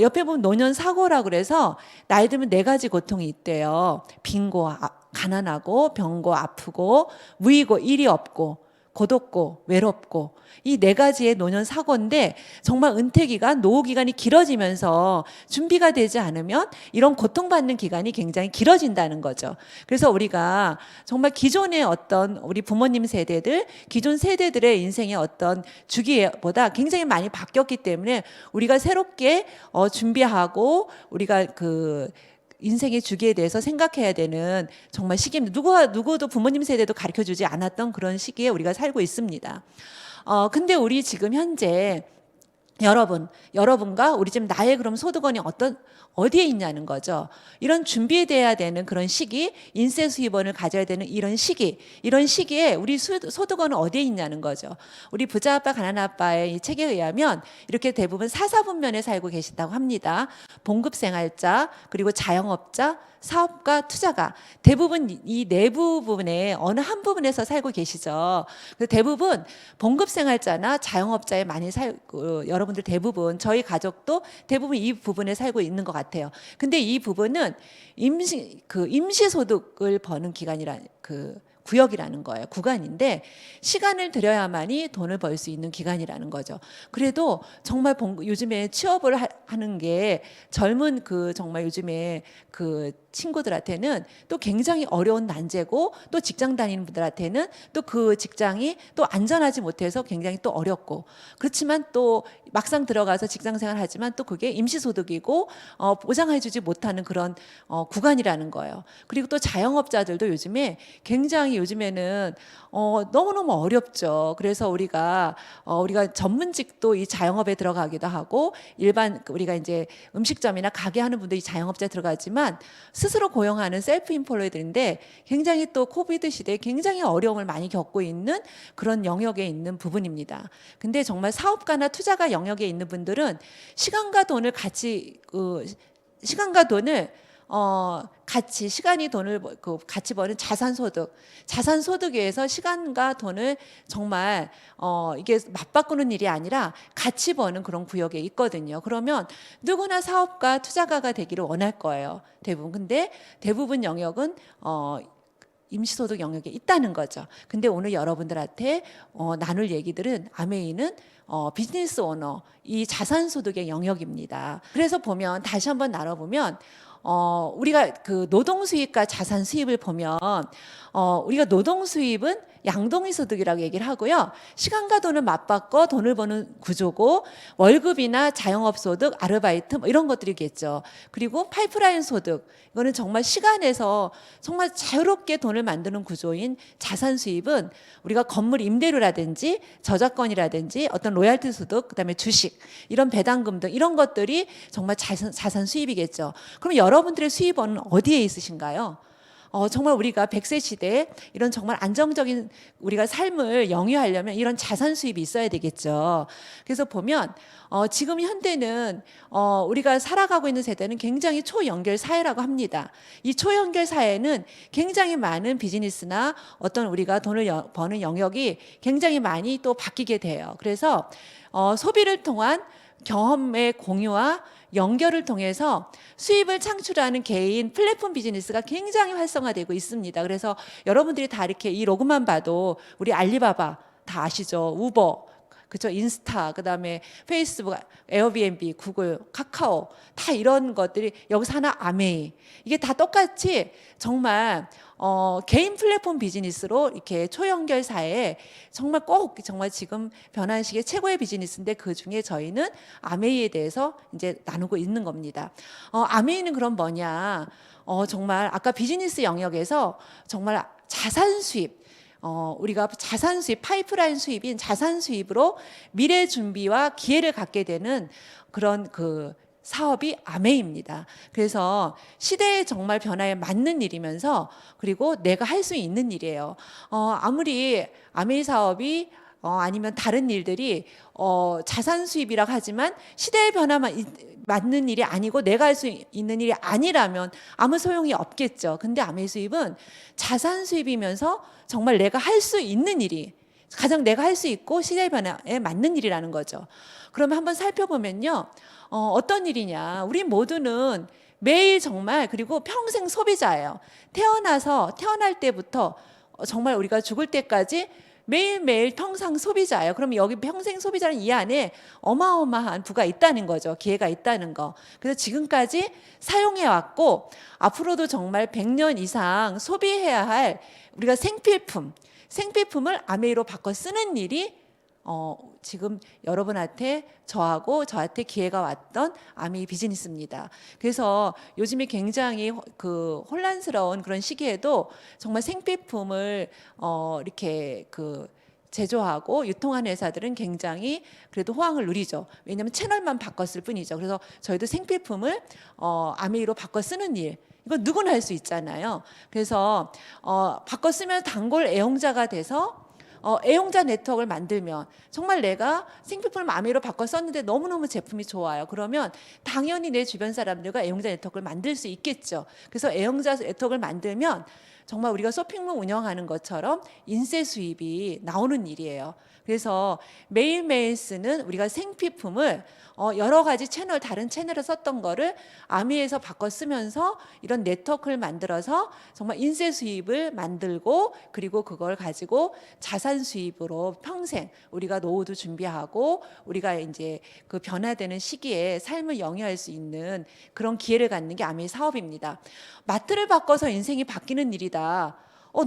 옆에 보면 노년 사고라고 그래서 나이 들면 4가지 고통이 있대요. 빈고, 가난하고, 병고, 아프고, 무이고, 일이 없고, 고독고, 외롭고, 이 4가지의 노년 사고인데 정말 은퇴기간, 노후기간이 길어지면서 준비가 되지 않으면 이런 고통받는 기간이 굉장히 길어진다는 거죠. 그래서 우리가 정말 기존의 어떤 우리 부모님 세대들, 기존 세대들의 인생의 어떤 주기보다 굉장히 많이 바뀌었기 때문에 우리가 새롭게 준비하고 우리가 그 인생의 주기에 대해서 생각해야 되는 정말 시기입니다. 누구도 부모님 세대도 가르쳐 주지 않았던 그런 시기에 우리가 살고 있습니다. 근데 우리 지금 현재 여러분과 우리 지금 나의 그럼 소득원이 어디에 있냐는 거죠. 이런 준비돼야 되는 그런 시기, 인세 수입원을 가져야 되는 이런 시기에 우리 소득원은 어디에 있냐는 거죠. 우리 부자 아빠, 가난 아빠의 이 책에 의하면 이렇게 대부분 사사분면에 살고 계신다고 합니다. 봉급생활자, 그리고 자영업자, 사업가, 투자가 대부분 이 내부 부분에 어느 한 부분에서 살고 계시죠. 그래서 대부분 봉급생활자나 자영업자에 많이 살고 여러분들 대부분 저희 가족도 대부분 이 부분에 살고 있는 것 같아요. 근데 이 부분은 임시소득을 버는 기간이란 구역이라는 거예요. 구간인데 시간을 들여야만이 돈을 벌 수 있는 기간이라는 거죠. 그래도 정말 요즘에 취업을 하는 게 젊은 정말 요즘에 친구들한테는 또 굉장히 어려운 난제고 또 직장 다니는 분들한테는 또 그 직장이 또 안전하지 못해서 굉장히 또 어렵고 그렇지만 또 막상 들어가서 직장 생활 하지만 또 그게 임시소득이고 보장해주지 못하는 그런 구간이라는 거예요. 그리고 또 자영업자들도 요즘에는 너무너무 어렵죠. 그래서 우리가 전문직도 이 자영업에 들어가기도 하고 일반 우리가 이제 음식점이나 가게 하는 분들이 자영업자에 들어가지만 스스로 고용하는 셀프 인플루언서들인데 굉장히 또 코비드 시대에 굉장히 어려움을 많이 겪고 있는 그런 영역에 있는 부분입니다. 근데 정말 사업가나 투자가 영역에 있는 분들은 시간과 돈을 같이 같이 버는 자산소득에서 시간과 돈을 정말 이게 맞바꾸는 일이 아니라 같이 버는 그런 구역에 있거든요. 그러면 누구나 사업가, 투자가가 되기를 원할 거예요. 대부분. 근데 대부분 영역은 임시소득 영역에 있다는 거죠. 근데 오늘 여러분들한테 나눌 얘기들은 아메이는 비즈니스 오너, 이 자산소득의 영역입니다. 그래서 보면 다시 한번 나눠보면 우리가 노동 수입과 자산 수입을 보면 우리가 노동 수입은 양동이 소득이라고 얘기를 하고요. 시간과 돈을 맞바꿔 돈을 버는 구조고 월급이나 자영업 소득, 아르바이트 뭐 이런 것들이겠죠. 그리고 파이프라인 소득, 이거는 정말 시간에서 정말 자유롭게 돈을 만드는 구조인 자산 수입은 우리가 건물 임대료라든지 저작권이라든지 어떤 로얄티 소득, 그다음에 주식, 이런 배당금 등 이런 것들이 정말 자산 수입이겠죠. 그럼 여러분들의 수입원은 어디에 있으신가요? 정말 우리가 100세 시대에 이런 정말 안정적인 우리가 삶을 영위하려면 이런 자산 수입이 있어야 되겠죠. 그래서 보면 지금 현대는 우리가 살아가고 있는 세대는 굉장히 초연결 사회라고 합니다. 이 초연결 사회는 굉장히 많은 비즈니스나 어떤 우리가 돈을 버는 영역이 굉장히 많이 또 바뀌게 돼요. 그래서 소비를 통한 경험의 공유와 연결을 통해서 수입을 창출하는 개인 플랫폼 비즈니스가 굉장히 활성화되고 있습니다. 그래서 여러분들이 다 이렇게 이 로고만 봐도 우리 알리바바 다 아시죠? 우버, 그죠? 인스타, 그다음에 페이스북, 에어비앤비, 구글, 카카오 다 이런 것들이 여기서 하나 아메이, 이게 다 똑같이 정말 개인 플랫폼 비즈니스로 이렇게 초연결 사회에 정말 정말 지금 변한 시기의 최고의 비즈니스인데 그 중에 저희는 아메이에 대해서 이제 나누고 있는 겁니다. 아메이는 그럼 뭐냐? 정말 아까 비즈니스 영역에서 정말 자산 수입, 우리가 자산 수입, 파이프라인 수입인 자산 수입으로 미래 준비와 기회를 갖게 되는 그런 사업이 아메이입니다. 그래서 시대의 정말 변화에 맞는 일이면서 그리고 내가 할 수 있는 일이에요. 아무리 아메이 사업이 아니면 다른 일들이 자산 수입이라고 하지만 시대의 변화만 맞는 일이 아니고 내가 할 수 있는 일이 아니라면 아무 소용이 없겠죠. 근데 아메이 수입은 자산 수입이면서 정말 내가 할 수 있는 일이 가장 내가 할 수 있고 시대의 변화에 맞는 일이라는 거죠. 그러면 한번 살펴보면요. 어떤 일이냐. 우리 모두는 매일 정말 그리고 평생 소비자예요. 태어날 때부터 정말 우리가 죽을 때까지 매일매일 평생 소비자예요. 그러면 여기 평생 소비자는 이 안에 어마어마한 부가 있다는 거죠. 기회가 있다는 거. 그래서 지금까지 사용해 왔고 앞으로도 정말 100년 이상 소비해야 할 우리가 생필품을 아메이로 바꿔 쓰는 일이 지금 여러분한테 저한테 기회가 왔던 아메이 비즈니스입니다. 그래서 요즘에 굉장히 그 혼란스러운 그런 시기에도 정말 생필품을 이렇게 제조하고 유통하는 회사들은 굉장히 그래도 호황을 누리죠. 왜냐하면 채널만 바꿨을 뿐이죠. 그래서 저희도 생필품을 아메이로 바꿔 쓰는 일 이건 누구나 할 수 있잖아요. 그래서 바꿔 쓰면 단골 애용자가 돼서 애용자 네트워크를 만들면 정말 내가 생필품을 아메이로 바꿔 썼는데 너무너무 제품이 좋아요. 그러면 당연히 내 주변 사람들과 애용자 네트워크를 만들 수 있겠죠. 그래서 애용자 네트워크를 만들면 정말 우리가 쇼핑몰 운영하는 것처럼 인쇄 수입이 나오는 일이에요. 그래서 매일매일 쓰는 우리가 생필품을 여러 가지 다른 채널을 썼던 거를 아미에서 바꿔 쓰면서 이런 네트워크를 만들어서 정말 인쇄 수입을 만들고 그리고 그걸 가지고 자산 수입으로 평생 우리가 노후도 준비하고 우리가 이제 그 변화되는 시기에 삶을 영위할 수 있는 그런 기회를 갖는 게 아미의 사업입니다. 마트를 바꿔서 인생이 바뀌는 일이다.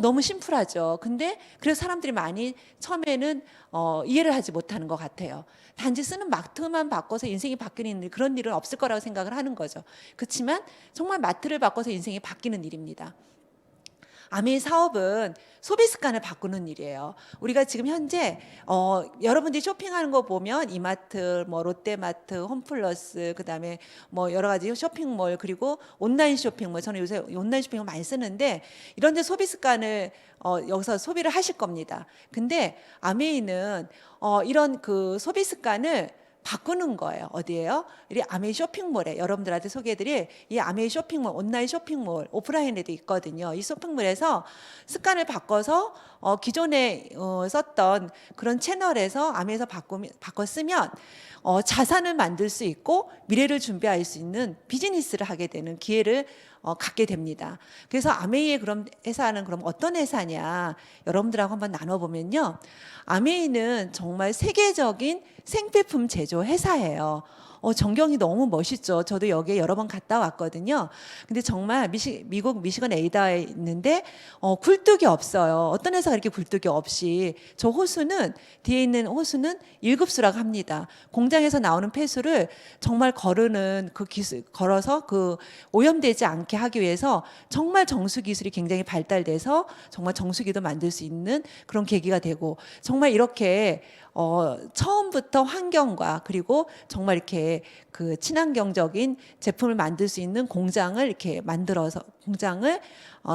너무 심플하죠. 근데 그래서 사람들이 많이 처음에는 이해를 하지 못하는 것 같아요. 단지 쓰는 마트만 바꿔서 인생이 바뀌는 일, 그런 일은 없을 거라고 생각을 하는 거죠. 그렇지만 정말 마트를 바꿔서 인생이 바뀌는 일입니다. 아메이 사업은 소비 습관을 바꾸는 일이에요. 우리가 지금 현재 여러분들이 쇼핑하는 거 보면 이마트, 뭐 롯데마트, 홈플러스, 그다음에 뭐 여러 가지 쇼핑몰 그리고 온라인 쇼핑몰 저는 요새 온라인 쇼핑을 많이 쓰는데 이런 데 소비 습관을 여기서 소비를 하실 겁니다. 근데 아메이는 이런 그 소비 습관을 바꾸는 거예요. 어디예요? 이 아메이 쇼핑몰에 여러분들한테 소개해드릴 이 아메이 쇼핑몰, 온라인 쇼핑몰, 오프라인에도 있거든요. 이 쇼핑몰에서 습관을 바꿔서 기존에 썼던 그런 채널에서 아메이에서 바꿔 쓰면 자산을 만들 수 있고 미래를 준비할 수 있는 비즈니스를 하게 되는 기회를 갖게 됩니다. 그래서 아메이의 그럼 회사는 그럼 어떤 회사냐? 여러분들하고 한번 나눠보면요. 아메이는 정말 세계적인 생필품 제조 회사예요. 전경이 너무 멋있죠. 저도 여기에 여러 번 갔다 왔거든요. 근데 정말 미국 미시건 에이다에 있는데 굴뚝이 없어요. 어떤 회사가 이렇게 굴뚝이 없이 저 호수는 뒤에 있는 호수는 1급수라고 합니다. 공장에서 나오는 폐수를 정말 거르는 그 기술 걸어서 그 오염되지 않게 하기 위해서 정말 정수 기술이 굉장히 발달돼서 정말 정수기도 만들 수 있는 그런 계기가 되고 정말 이렇게 처음부터 환경과 그리고 정말 이렇게 그 친환경적인 제품을 만들 수 있는 공장을 이렇게 만들어서 공장을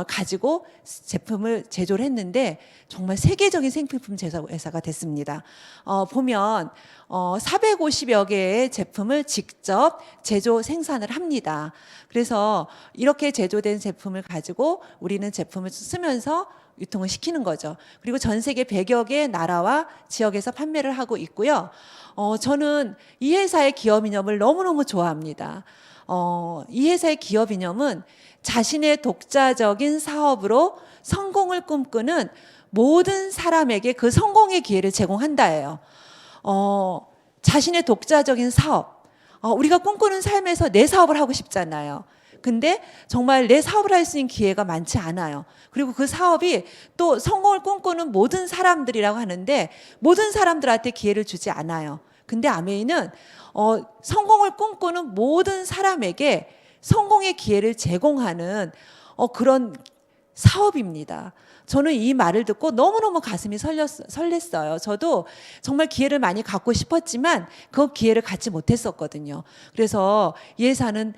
가지고 제품을 제조를 했는데 정말 세계적인 생필품 제조 회사가 됐습니다. 보면 450여 개의 제품을 직접 제조 생산을 합니다. 그래서 이렇게 제조된 제품을 가지고 우리는 제품을 쓰면서 유통을 시키는 거죠. 그리고 전 세계 100여 개 나라와 지역에서 판매를 하고 있고요. 저는 이 회사의 기업 이념을 너무너무 좋아합니다. 이 회사의 기업 이념은 자신의 독자적인 사업으로 성공을 꿈꾸는 모든 사람에게 그 성공의 기회를 제공한다예요. 자신의 독자적인 사업. 우리가 꿈꾸는 삶에서 내 사업을 하고 싶잖아요. 근데 정말 내 사업을 할 수 있는 기회가 많지 않아요. 그리고 그 사업이 또 성공을 꿈꾸는 모든 사람들이라고 하는데 모든 사람들한테 기회를 주지 않아요. 근데 아메이는 성공을 꿈꾸는 모든 사람에게 성공의 기회를 제공하는 그런 사업입니다. 저는 이 말을 듣고 너무너무 가슴이 설렜어요. 저도 정말 기회를 많이 갖고 싶었지만 그 기회를 갖지 못했었거든요. 그래서 이 회사는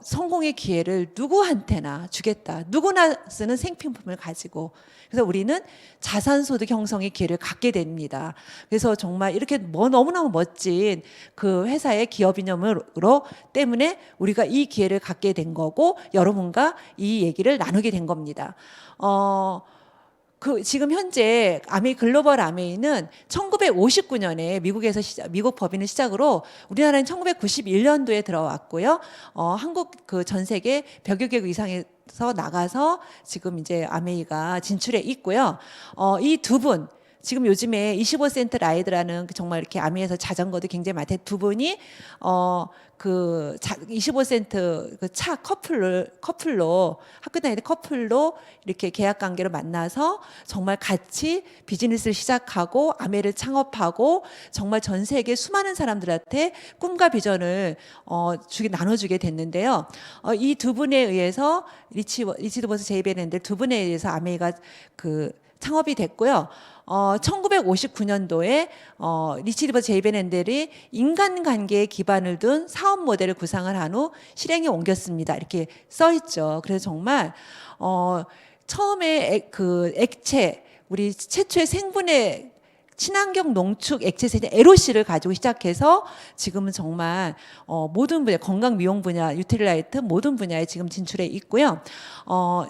성공의 기회를 누구한테나 주겠다. 누구나 쓰는 생필품을 가지고. 그래서 우리는 자산소득 형성의 기회를 갖게 됩니다. 그래서 정말 이렇게 너무너무 멋진 그 회사의 기업 이념으로 때문에 우리가 이 기회를 갖게 된 거고 여러분과 이 얘기를 나누게 된 겁니다. 지금 현재 글로벌 아메이는 1959년에 미국 법인을 시작으로 우리나라는 1991년도에 들어왔고요. 한국 그 전 세계 100여 개국 이상에서 나가서 지금 이제 아메이가 진출해 있고요. 이 두 분, 지금 요즘에 25센트 라이드라는 정말 이렇게 아미에서 자전거도 굉장히 많대 두 분이 25센트 그 차 커플로 학교 다닐 때 커플로 이렇게 계약 관계로 만나서 정말 같이 비즈니스를 시작하고 아메를 창업하고 정말 전 세계 수많은 사람들한테 꿈과 비전을 나눠주게 됐는데요. 이 두 분에 의해서 리치드버스 제이베랜드 두 분에 의해서 아메가 창업이 됐고요. 1959년도에 리치드버스 제이베랜델이 인간관계에 기반을 둔 사업 모델을 구상을 한 후 실행에 옮겼습니다. 이렇게 써 있죠. 그래서 정말 처음에 액체 우리 최초의 생분해 친환경 농축 액체 세제 LOC를 가지고 시작해서 지금은 정말 모든 분야 건강 미용 분야, 유틸라이트 모든 분야에 지금 진출해 있고요.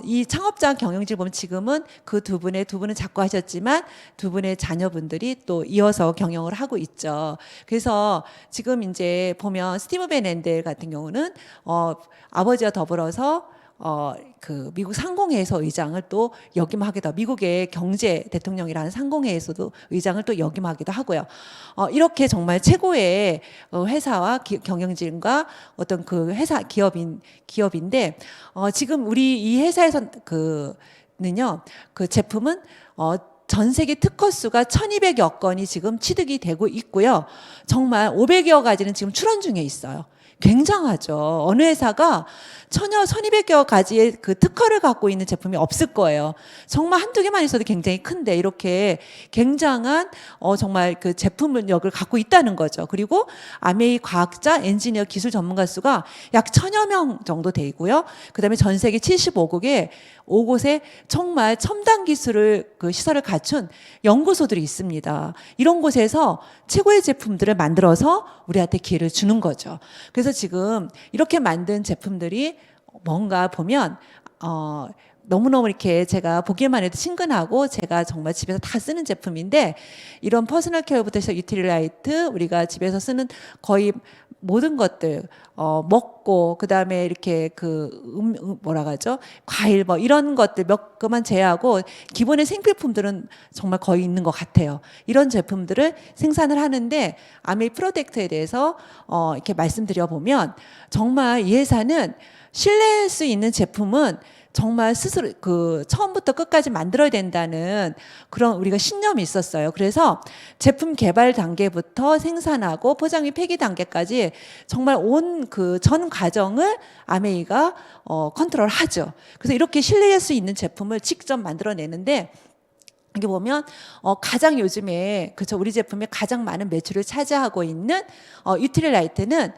이 창업자 경영진을 보면 지금은 두 분은 자꾸 하셨지만 두 분의 자녀분들이 또 이어서 경영을 하고 있죠. 그래서 지금 이제 보면 스티브 벤&델 같은 경우는 아버지와 더불어서 미국 상공회에서 의장을 또 역임하기도 하고 미국의 경제 대통령이라는 상공회에서도 의장을 또 역임하기도 하고요. 이렇게 정말 최고의 회사와 경영진과 어떤 그 회사 기업인데 지금 우리 이 회사에서 는요 그 제품은 전 세계 특허 수가 1,200여 건이 지금 취득이 되고 있고요. 정말 500여 가지는 지금 출원 중에 있어요. 굉장하죠. 어느 회사가 1,200여 가지의 그 특허를 갖고 있는 제품이 없을 거예요. 정말 한두 개만 있어도 굉장히 큰데 이렇게 굉장한 정말 그 제품력을 갖고 있다는 거죠. 그리고 아메이 과학자, 엔지니어, 기술 전문가 수가 약 1,000여 명 정도 되고요. 그다음에 전 세계 75곳에 정말 첨단 기술을 시설을 갖춘 연구소들이 있습니다. 이런 곳에서 최고의 제품들을 만들어서 우리한테 기회를 주는 거죠. 그래서 지금 이렇게 만든 제품들이 뭔가 보면 너무너무 이렇게 제가 보기만 해도 친근하고 제가 정말 집에서 다 쓰는 제품인데 이런 퍼스널 케어부터 해서 유틸라이트 우리가 집에서 쓰는 거의 모든 것들 먹고 그다음에 이렇게 뭐라 하죠? 과일 이런 것들 몇 개만 제외하고 기본의 생필품들은 정말 거의 있는 것 같아요. 이런 제품들을 생산을 하는데 아메이 프로덕트에 대해서 이렇게 말씀드려 보면 정말 이 회사는 신뢰할 수 있는 제품은 정말 스스로 처음부터 끝까지 만들어야 된다는 그런 우리가 신념이 있었어요. 그래서 제품 개발 단계부터 생산하고 포장 및 폐기 단계까지 정말 온 전 과정을 아메이가 컨트롤하죠. 그래서 이렇게 신뢰할 수 있는 제품을 직접 만들어내는데 여기 보면 가장 요즘에 우리 제품에 가장 많은 매출을 차지하고 있는 유틸라이트는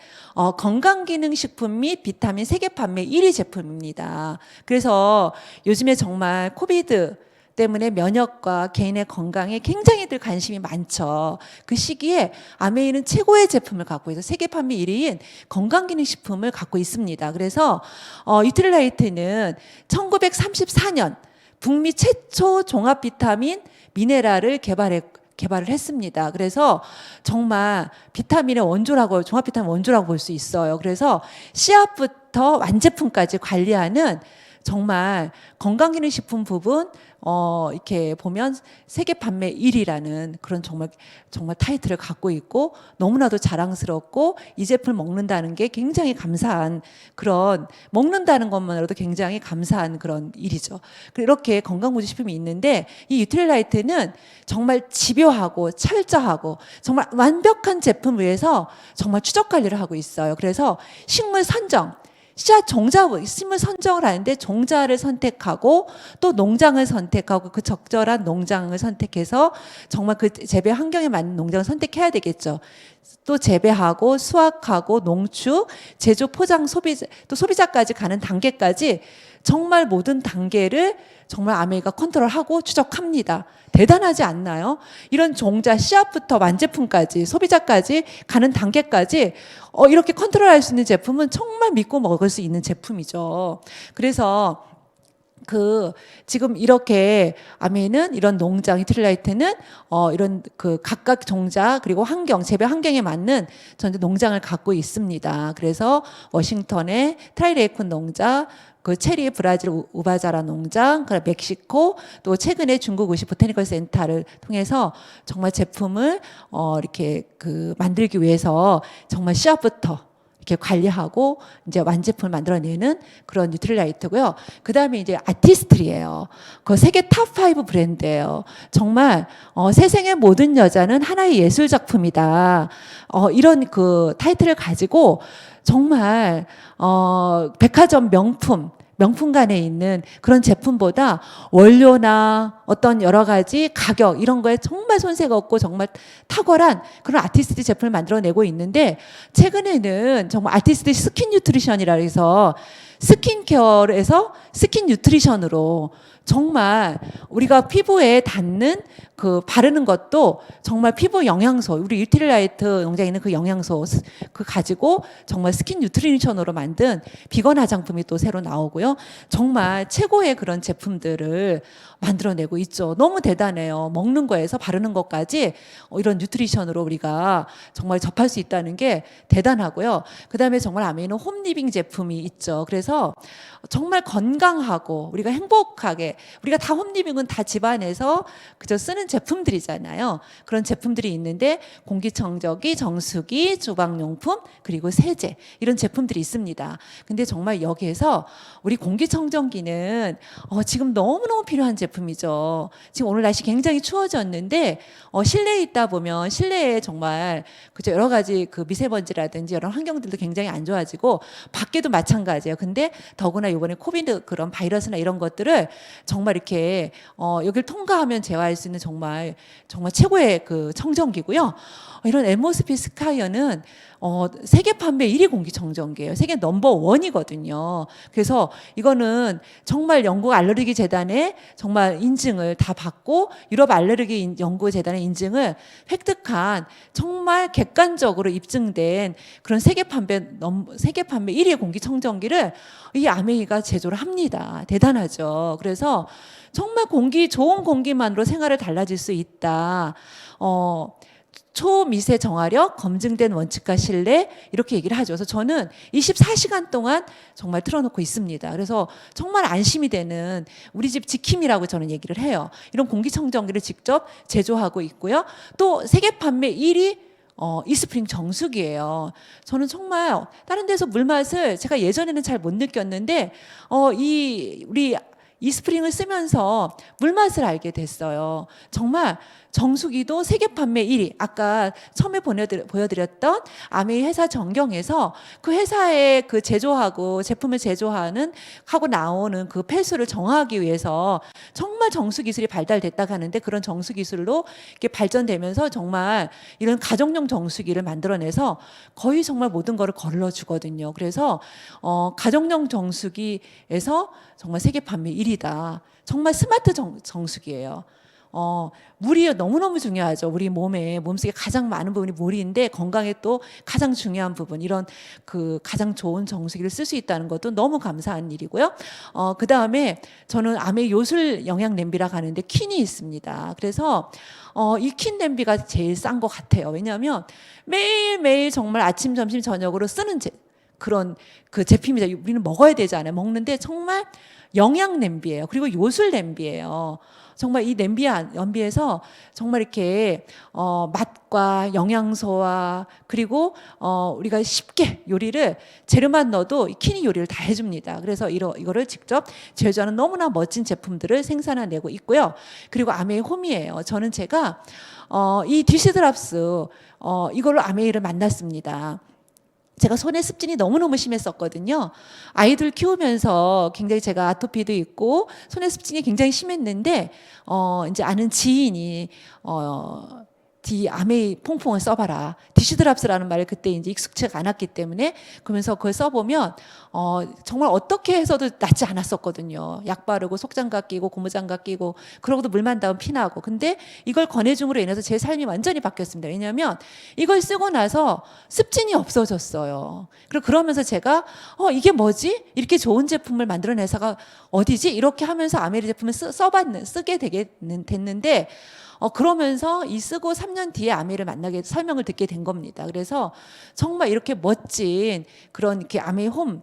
건강기능식품 및 비타민 세계 판매 1위 제품입니다. 그래서 요즘에 정말 코비드 때문에 면역과 개인의 건강에 굉장히들 관심이 많죠. 그 시기에 아메이는 최고의 제품을 갖고 있어서 세계 판매 1위인 건강기능식품을 갖고 있습니다. 그래서 유틸라이트는 1934년 북미 최초 종합 비타민 미네랄을 개발을 했습니다. 그래서 정말 비타민의 원조라고 종합 비타민 원조라고 볼 수 있어요. 그래서 씨앗부터 완제품까지 관리하는 정말 건강기능식품 부분 이렇게 보면 세계 판매 1위라는 그런 정말 타이틀을 갖고 있고 너무나도 자랑스럽고 이 제품을 먹는다는 게 굉장히 감사한 먹는다는 것만으로도 굉장히 감사한 그런 일이죠. 이렇게 건강보조식품이 있는데 이 유틸라이트는 정말 집요하고 철저하고 정말 완벽한 제품을 위해서 정말 추적 관리를 하고 있어요. 그래서 식물 선정 씨앗 종자 심을 선정을 하는데 종자를 선택하고 또 농장을 선택하고 그 적절한 농장을 선택해서 정말 그 재배 환경에 맞는 농장을 선택해야 되겠죠. 또 재배하고 수확하고 농축, 제조, 포장, 소비자, 또 소비자까지 가는 단계까지 정말 모든 단계를 정말 아메이가 컨트롤하고 추적합니다. 대단하지 않나요? 이런 종자, 씨앗부터 완제품까지, 소비자까지 가는 단계까지 이렇게 컨트롤할 수 있는 제품은 정말 믿고 먹을 수 있는 제품이죠. 그래서 지금 이렇게 아메이는 이런 농장, 이트릴라이트는 이런 각각 종자 그리고 환경, 재배 환경에 맞는 전체 농장을 갖고 있습니다. 그래서 워싱턴의 트라이레이콘 농장, 체리 브라질 우바자라 농장, 그리고 멕시코, 또 최근에 중국 우시 보타니컬 센터를 통해서 정말 제품을 이렇게 만들기 위해서 정말 씨앗부터 이렇게 관리하고 이제 완제품을 만들어내는 그런 뉴트릴라이트고요. 그다음에 이제 아티스트리예요. 그 세계 탑5 브랜드예요. 정말 세상의 모든 여자는 하나의 예술 작품이다. 이런 타이틀을 가지고 정말 백화점 명품관에 있는 그런 제품보다 원료나 어떤 여러 가지 가격 이런 거에 정말 손색가 없고 정말 탁월한 그런 아티스트 제품을 만들어내고 있는데, 최근에는 정말 아티스트 스킨 뉴트리션이라 해서 스킨케어에서 스킨 뉴트리션으로 정말 우리가 피부에 닿는 바르는 것도 정말 피부 영양소, 우리 유틸라이트 농장에 있는 그 영양소 가지고 정말 스킨 뉴트리션으로 만든 비건 화장품이 또 새로 나오고요. 정말 최고의 그런 제품들을 만들어내고 있죠. 너무 대단해요. 먹는 거에서 바르는 것까지 이런 뉴트리션으로 우리가 정말 접할 수 있다는 게 대단하고요. 그다음에 정말 아메이는 홈리빙 제품이 있죠. 그래서 정말 건강하고 우리가 행복하게, 우리가 다 홈리빙은 다 집안에서 그저 쓰는 제품들이잖아요. 그런 제품들이 있는데 공기청정기, 정수기, 주방용품, 그리고 세제 이런 제품들이 있습니다. 근데 정말 여기에서 우리 공기청정기는 지금 너무너무 필요한 제품이죠. 지금 오늘 날씨 굉장히 추워졌는데 실내에 있다 보면 실내에 정말 그저 여러 가지 미세먼지라든지 여러 환경들도 굉장히 안 좋아지고 밖에도 마찬가지예요. 근데 더구나 이번에 코비드 그런 바이러스나 이런 것들을 정말 이렇게 여기를 통과하면 제어할 수 있는 정말 최고의 청정기고요. 이런 엠모스피 스카이어는 세계 판매 1위 공기청정기예요. 세계 넘버 1이거든요. 그래서 이거는 정말 영국 알레르기 재단에 정말 인증을 다 받고 유럽 알레르기 연구 재단의 인증을 획득한 정말 객관적으로 입증된 그런 세계 판매 1위 공기청정기를 이 아메이가 제조를 합니다. 대단하죠. 그래서 정말 좋은 공기만으로 생활을 달라질 수 있다. 초미세 정화력, 검증된 원칙과 신뢰 이렇게 얘기를 하죠. 그래서 저는 24시간 동안 정말 틀어놓고 있습니다. 그래서 정말 안심이 되는 우리 집 지킴이라고 저는 얘기를 해요. 이런 공기청정기를 직접 제조하고 있고요. 또 세계 판매 1위 이스프링 정수기예요. 저는 정말 다른 데서 물맛을 제가 예전에는 잘 못 느꼈는데 우리 이스프링을 쓰면서 물맛을 알게 됐어요. 정말 정수기도 세계 판매 1위. 아까 처음에 보여드렸던 아메이 회사 전경에서 그 회사의 제조하고 제품을 제조하는 하고 나오는 폐수를 정화하기 위해서 정말 정수 기술이 발달됐다고 하는데, 그런 정수 기술로 이렇게 발전되면서 정말 이런 가정용 정수기를 만들어내서 거의 정말 모든 거를 걸러주거든요. 그래서 가정용 정수기에서 정말 세계 판매 1위다. 정말 스마트 정수기예요. 물이 너무너무 중요하죠. 우리 몸속에 가장 많은 부분이 물인데 건강에 또 가장 중요한 부분, 이런 가장 좋은 정수기를 쓸 수 있다는 것도 너무 감사한 일이고요. 그 다음에 저는 아메이 요술 영양 냄비라고 하는데 퀸이 있습니다. 그래서 이 퀸 냄비가 제일 싼 것 같아요. 왜냐하면 매일매일 정말 아침, 점심, 저녁으로 쓰는 그런 제품이죠. 우리는 먹어야 되잖아요. 먹는데 정말 영양 냄비예요. 그리고 요술 냄비예요. 정말 이 냄비에서 정말 이렇게 맛과 영양소와 그리고 우리가 쉽게 요리를 재료만 넣어도 이 퀸이 요리를 다 해줍니다. 그래서 이거를 직접 제조하는 너무나 멋진 제품들을 생산해내고 있고요. 그리고 아메이 홈이에요. 저는 제가 이 디시드랍스 이걸로 아메이를 만났습니다. 제가 손에 습진이 너무너무 심했었거든요. 아이들 키우면서 굉장히 제가 아토피도 있고 손에 습진이 굉장히 심했는데 이제 아는 지인이 아메이 퐁퐁을 써봐라. 디슈드랍스라는 말을 그때 이제 익숙치가 않았기 때문에 그러면서 그걸 써보면 정말 어떻게 해서도 낫지 않았었거든요. 약 바르고 속장갑 끼고 고무장갑 끼고 그러고도 물만 닿으면 피나고. 근데 이걸 권해줌으로 인해서 제 삶이 완전히 바뀌었습니다. 왜냐하면 이걸 쓰고 나서 습진이 없어졌어요. 그리고 그러면서 제가 이게 뭐지? 이렇게 좋은 제품을 만들어낸 회사가 어디지? 이렇게 하면서 아메리 제품을 쓰게 됐는데 그러면서 이 쓰고 3년 뒤에 아메이를 만나게 설명을 듣게 된 겁니다. 그래서 정말 이렇게 멋진 그런 이렇게 아메이 홈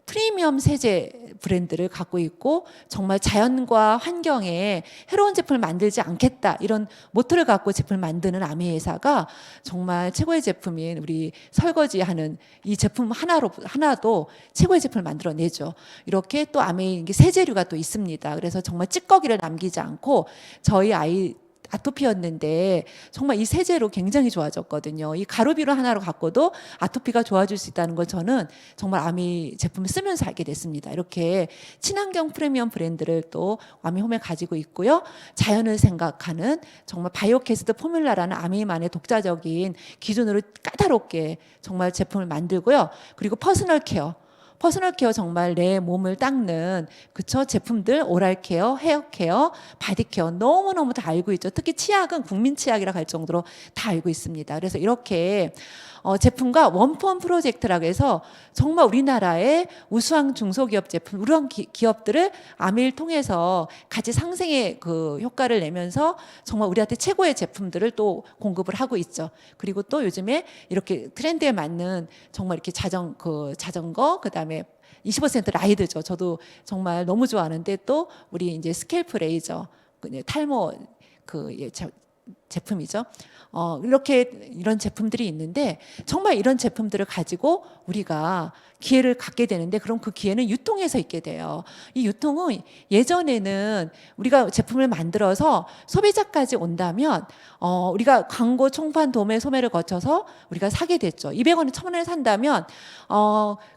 프리미엄 세제 브랜드를 갖고 있고 정말 자연과 환경에 해로운 제품을 만들지 않겠다 이런 모토를 갖고 제품을 만드는 아메이 회사가 정말 최고의 제품인 우리 설거지하는 이 제품 하나도 최고의 제품을 만들어내죠. 이렇게 또 아메이 세제류가 또 있습니다. 그래서 정말 찌꺼기를 남기지 않고 저희 아이 아토피였는데 정말 이 세제로 굉장히 좋아졌거든요. 이 가루비누 하나로 갖고도 아토피가 좋아질 수 있다는 걸 저는 정말 아미 제품을 쓰면서 알게 됐습니다. 이렇게 친환경 프리미엄 브랜드를 또 아미홈에 가지고 있고요. 자연을 생각하는 정말 바이오캐스트 포뮬라라는 아미만의 독자적인 기준으로 까다롭게 정말 제품을 만들고요. 그리고 퍼스널 케어 정말 내 몸을 닦는 그쵸 제품들 오랄 케어, 헤어 케어, 바디 케어 너무너무 다 알고 있죠. 특히 치약은 국민 치약이라고 할 정도로 다 알고 있습니다. 그래서 이렇게 제품과 원포원 프로젝트라고 해서 정말 우리나라의 우수한 중소기업 제품, 우수한 기업들을 아메이를 통해서 같이 상생의 그 효과를 내면서 정말 우리한테 최고의 제품들을 또 공급을 하고 있죠. 그리고 또 요즘에 이렇게 트렌드에 맞는 정말 이렇게 자전거 그다음에 25센트 라이드죠. 저도 정말 너무 좋아하는데 또 우리 이제 스캘프 레이저 탈모 제품이죠. 이렇게 이런 제품들이 있는데 정말 이런 제품들을 가지고 우리가 기회를 갖게 되는데 그럼 그 기회는 유통에서 있게 돼요. 이 유통은 예전에는 우리가 제품을 만들어서 소비자까지 온다면 우리가 광고 총판 도매 소매를 거쳐서 우리가 사게 됐죠. 200원에 1,000원에 산다면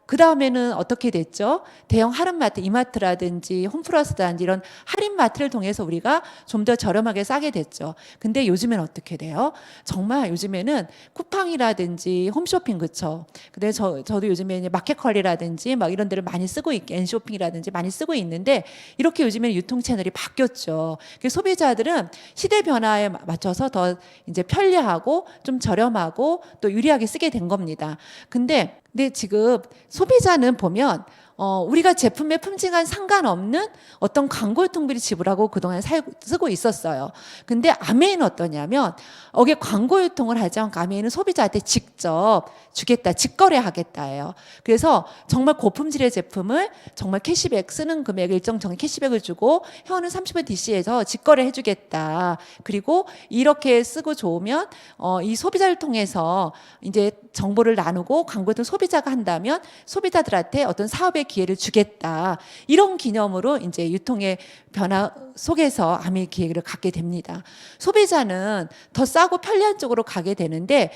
그 다음에는 어떻게 됐죠? 대형 할인마트, 이마트라든지 홈플러스라든지 이런 할인마트를 통해서 우리가 좀 더 저렴하게 싸게 됐죠. 근데 요즘엔 어떻게 돼요? 정말 요즘에는 쿠팡이라든지 홈쇼핑 그쵸? 근데 저도 요즘에 이제 마켓컬리라든지 막 이런 데를 많이 쓰고 있게 엔쇼핑이라든지 많이 쓰고 있는데 이렇게 요즘에는 유통 채널이 바뀌었죠. 그래서 소비자들은 시대 변화에 맞춰서 더 이제 편리하고 좀 저렴하고 또 유리하게 쓰게 된 겁니다. 근데 지금 소비자는 보면 우리가 제품의 품질과 상관없는 어떤 광고 유통비를 지불하고 그동안 쓰고 있었어요. 근데 아메이는 어떠냐면 여기에 광고 유통을 하지 않고 아메이는 소비자한테 직접 주겠다, 직거래하겠다예요. 그래서 정말 고품질의 제품을 정말 캐시백 쓰는 금액 일정 정의 캐시백을 주고 회원은 30원 DC에서 직거래 해주겠다. 그리고 이렇게 쓰고 좋으면 이 소비자를 통해서 이제 정보를 나누고 광고 유통 소비자가 한다면 소비자들한테 어떤 사업의 기회를 주겠다. 이런 기념으로 이제 유통의 변화 속에서 아메이 기획을 갖게 됩니다. 소비자는 더 싸고 편리한 쪽으로 가게 되는데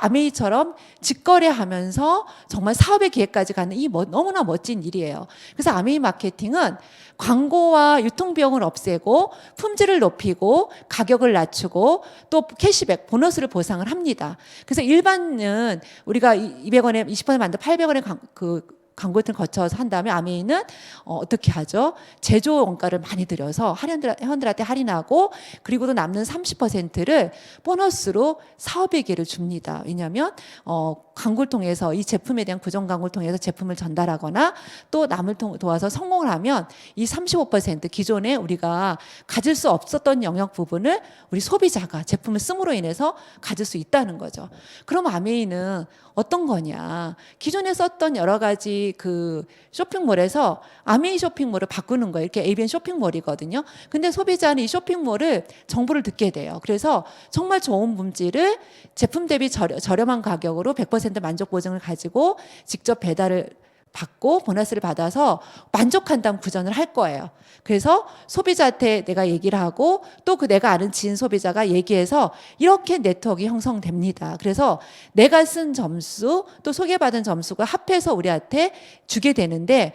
아메이처럼 직거래하면서 정말 사업의 기회까지 가는 이 너무나 멋진 일이에요. 그래서 아메이 마케팅은 광고와 유통비용을 없애고 품질을 높이고 가격을 낮추고 또 캐시백, 보너스를 보상을 합니다. 그래서 일반은 우리가 200원에 20% 만든 800원의 광고 같은 걸 거쳐서 한다면 아메이는 어떻게 하죠? 제조 원가를 많이 들여서 회원들한테 할인하고 그리고 또 남는 30%를 보너스로 사업의 기회를 줍니다. 왜냐하면 광고를 통해서 이 제품에 대한 구정 광고를 통해서 제품을 전달하거나 또 남을 도와서 성공을 하면 이 35% 기존에 우리가 가질 수 없었던 영역 부분을 우리 소비자가 제품을 씀으로 인해서 가질 수 있다는 거죠. 그럼 아메이는 어떤 거냐? 기존에 썼던 여러 가지 그 쇼핑몰에서 아메이 쇼핑몰을 바꾸는 거예요. 이렇게 ABN 쇼핑몰이거든요. 근데 소비자는 이 쇼핑몰을 정보를 듣게 돼요. 그래서 정말 좋은 품질을 제품 대비 저렴한 가격으로 100% 만족 보증을 가지고 직접 배달을 받고 보너스를 받아서 만족한다면 구전을 할 거예요. 그래서 소비자한테 내가 얘기를 하고 또 그 내가 아는 지인 소비자가 얘기해서 이렇게 네트워크가 형성됩니다. 그래서 내가 쓴 점수 또 소개받은 점수가 합해서 우리한테 주게 되는데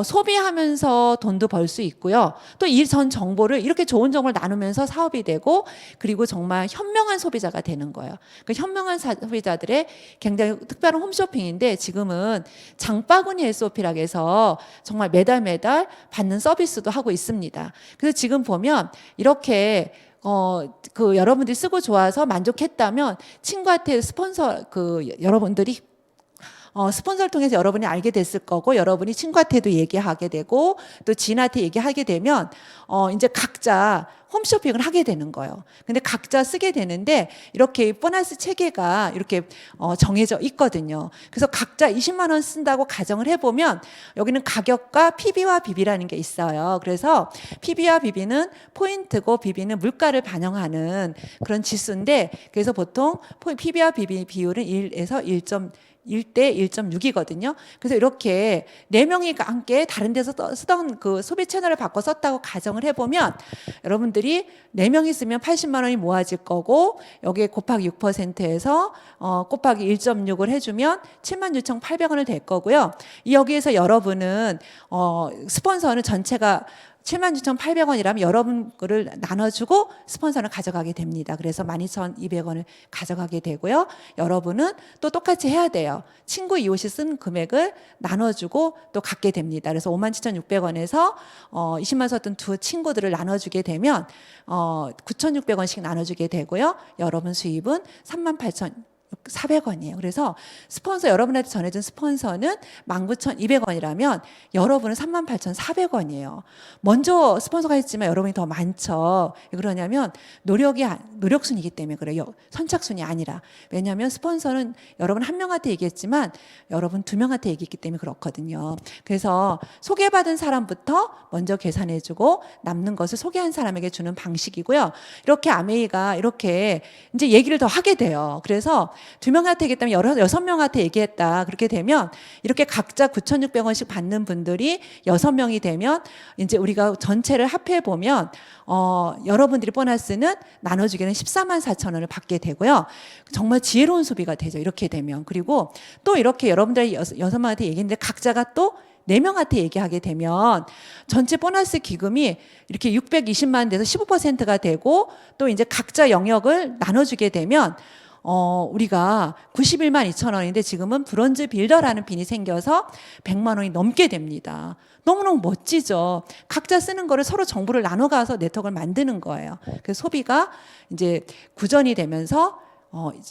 소비하면서 돈도 벌 수 있고요. 또 이 전 정보를 이렇게 좋은 정보를 나누면서 사업이 되고 그리고 정말 현명한 소비자가 되는 거예요. 그 현명한 소비자들의 굉장히 특별한 홈쇼핑인데 지금은 장바구니 SOP라고 해서 정말 매달 받는 서비스도 하고 있습니다. 그래서 지금 보면 이렇게 그 여러분들이 쓰고 좋아서 만족했다면 친구한테 스폰서 여러분들이 스폰서를 통해서 여러분이 알게 됐을 거고 여러분이 친구한테도 얘기하게 되고 또 지인한테 얘기하게 되면 이제 각자 홈쇼핑을 하게 되는 거예요. 근데 각자 쓰게 되는데 이렇게 보너스 체계가 이렇게 정해져 있거든요. 그래서 각자 20만 원 쓴다고 가정을 해보면 여기는 가격과 PB와 BB라는 게 있어요. 그래서 PB와 BB는 포인트고 BB는 물가를 반영하는 그런 지수인데 그래서 보통 PB와 BB 비율은 1에서 1대 1.6이거든요. 그래서 이렇게 4명이 함께 다른 데서 쓰던 그 소비 채널을 바꿔 썼다고 가정을 해보면 여러분들이 4명이 쓰면 80만 원이 모아질 거고 여기에 곱하기 6%에서 곱하기 1.6을 해주면 76,800원을 될 거고요. 여기에서 여러분은 스폰서는 전체가 76,800원이라면 여러분 거를 나눠주고 스폰서는 가져가게 됩니다. 그래서 12,200원을 가져가게 되고요. 여러분은 또 똑같이 해야 돼요. 친구 이웃이 쓴 금액을 나눠주고 또 갖게 됩니다. 그래서 57,600원에서 20만 썼던 두 친구들을 나눠주게 되면 9,600원씩 나눠주게 되고요. 여러분 수입은 38,400원이에요. 그래서 스폰서 여러분한테 전해준 스폰서는 19,200원이라면 여러분은 38,400원이에요. 먼저 스폰서가 했지만 여러분이 더 많죠. 왜 그러냐면 노력순이기 때문에 그래요. 선착순이 아니라. 왜냐하면 스폰서는 여러분 한 명한테 얘기했지만 여러분 2명한테 얘기했기 때문에 그렇거든요. 그래서 소개받은 사람부터 먼저 계산해주고 남는 것을 소개한 사람에게 주는 방식이고요. 이렇게 아메이가 이렇게 이제 얘기를 더 하게 돼요. 그래서 2명한테 얘기했다면 6명한테 얘기했다. 그렇게 되면 이렇게 각자 9,600원씩 받는 분들이 6명이 되면 이제 우리가 전체를 합해 보면 여러분들이 보너스는 나눠주기는 14만 4천 원을 받게 되고요. 정말 지혜로운 소비가 되죠. 이렇게 되면. 그리고 또 이렇게 여러분들이 6명한테 얘기했는데 각자가 또 4명한테 얘기하게 되면 전체 보너스 기금이 이렇게 620만 돼서 15%가 되고 또 이제 각자 영역을 나눠주게 되면 우리가 91만 2천 원인데 지금은 브론즈 빌더라는 빈이 생겨서 100만 원이 넘게 됩니다. 너무너무 멋지죠. 각자 쓰는 거를 서로 정보를 나눠가서 네트워크를 만드는 거예요. 그래서 소비가 이제 구전이 되면서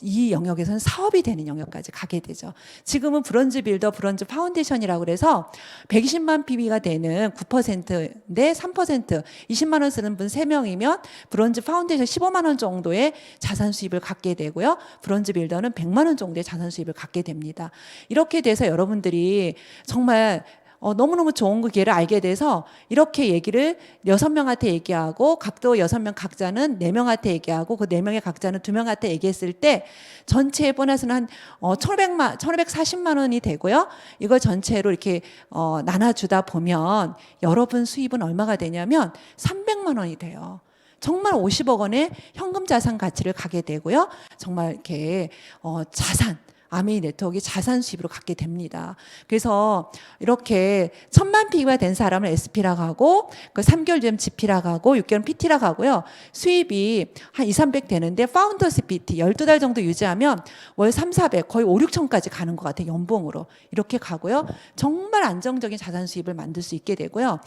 이 영역에서는 사업이 되는 영역까지 가게 되죠. 지금은 브론즈 빌더, 브론즈 파운데이션이라고 그래서 120만 PB가 되는 9%인데 3% 20만 원 쓰는 분 3명이면 브론즈 파운데이션 15만 원 정도의 자산 수입을 갖게 되고요. 브론즈 빌더는 100만 원 정도의 자산 수입을 갖게 됩니다. 이렇게 돼서 여러분들이 정말 너무너무 좋은 그 기회를 알게 돼서 이렇게 얘기를 6명한테 얘기하고 각도 6명 각자는 4명한테 얘기하고 그 4명의 각자는 2명한테 얘기했을 때 전체 보너스는 한 1,540만 원이 되고요. 이걸 전체로 이렇게 나눠주다 보면 여러분 수입은 얼마가 되냐면 300만 원이 돼요. 정말 50억 원의 현금 자산 가치를 가게 되고요. 정말 이렇게 아메이 네트워크의 자산 수입으로 갖게 됩니다. 그래서 이렇게 1,000만 PB가 된 사람을 SP라고 하고 그 3개월 되면 GP라고 하고 6개월 PT라고 하고요. 수입이 한 2, 300 되는데 파운더스 PT 12달 정도 유지하면 월 3, 400 거의 5, 6천까지 가는 것 같아요. 연봉으로. 이렇게 가고요. 정말 안정적인 자산 수입을 만들 수 있게 되고요.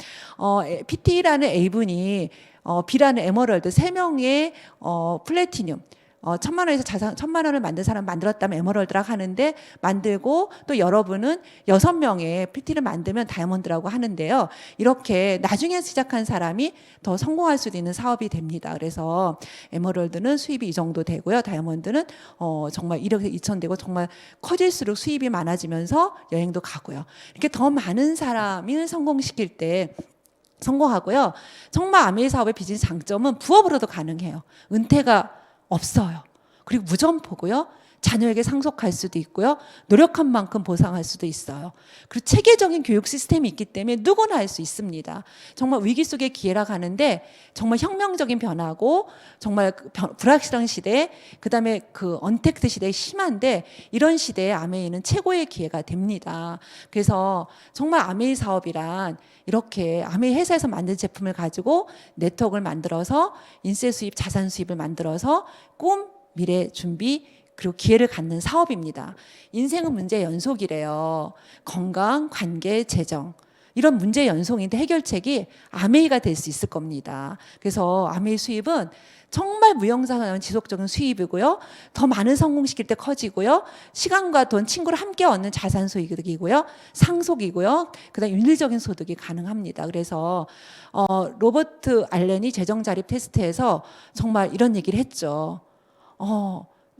PT라는 A분이 B라는 에머럴드 3명의 플래티늄 1,000만 원에서 1,000만 원을 만든 사람 만들었다면 에머럴드라고 하는데 만들고 또 여러분은 6명의 PT를 만들면 다이아몬드라고 하는데요. 이렇게 나중에 시작한 사람이 더 성공할 수도 있는 사업이 됩니다. 그래서 에머럴드는 수입이 이 정도 되고요. 다이아몬드는 정말 1억에서 2천 되고 정말 커질수록 수입이 많아지면서 여행도 가고요. 이렇게 더 많은 사람을 성공시킬 때 성공하고요. 정말 아메이 사업의 비즈니스 장점은 부업으로도 가능해요. 은퇴가 없어요. 그리고 무점포고요. 자녀에게 상속할 수도 있고요. 노력한 만큼 보상할 수도 있어요. 그리고 체계적인 교육 시스템이 있기 때문에 누구나 할 수 있습니다. 정말 위기 속의 기회라 가는데 정말 혁명적인 변화고 정말 불확실한 시대, 그다음에 그 언택트 시대에 심한데 이런 시대에 아메이는 최고의 기회가 됩니다. 그래서 정말 아메이 사업이란 이렇게 아메이 회사에서 만든 제품을 가지고 네트워크를 만들어서 인세 수입, 자산 수입을 만들어서 꿈, 미래 준비 그리고 기회를 갖는 사업입니다. 인생은 문제 연속이래요. 건강, 관계, 재정. 이런 문제 연속인데 해결책이 아메이가 될 수 있을 겁니다. 그래서 아메이 수입은 정말 무형상한 지속적인 수입이고요. 더 많은 성공시킬 때 커지고요. 시간과 돈, 친구를 함께 얻는 자산 소득이고요. 상속이고요. 그다음 윤리적인 소득이 가능합니다. 그래서 로버트 알렌이 재정 자립 테스트에서 정말 이런 얘기를 했죠.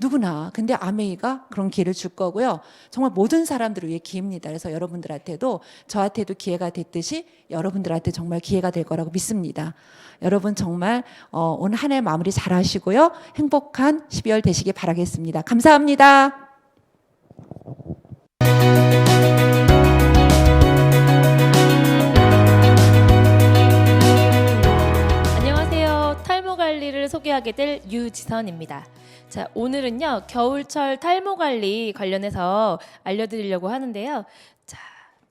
누구나. 근데 아메이가 그런 기회를 줄 거고요. 정말 모든 사람들을 위해 기회입니다. 그래서 여러분들한테도 저한테도 기회가 됐듯이 여러분들한테 정말 기회가 될 거라고 믿습니다. 여러분 정말 오늘 한 해 마무리 잘 하시고요. 행복한 12월 되시길 바라겠습니다. 감사합니다. 안녕하세요. 탈모 관리를 소개하게 될 유지선입니다. 자, 오늘은요, 겨울철 탈모 관리 관련해서 알려드리려고 하는데요. 자,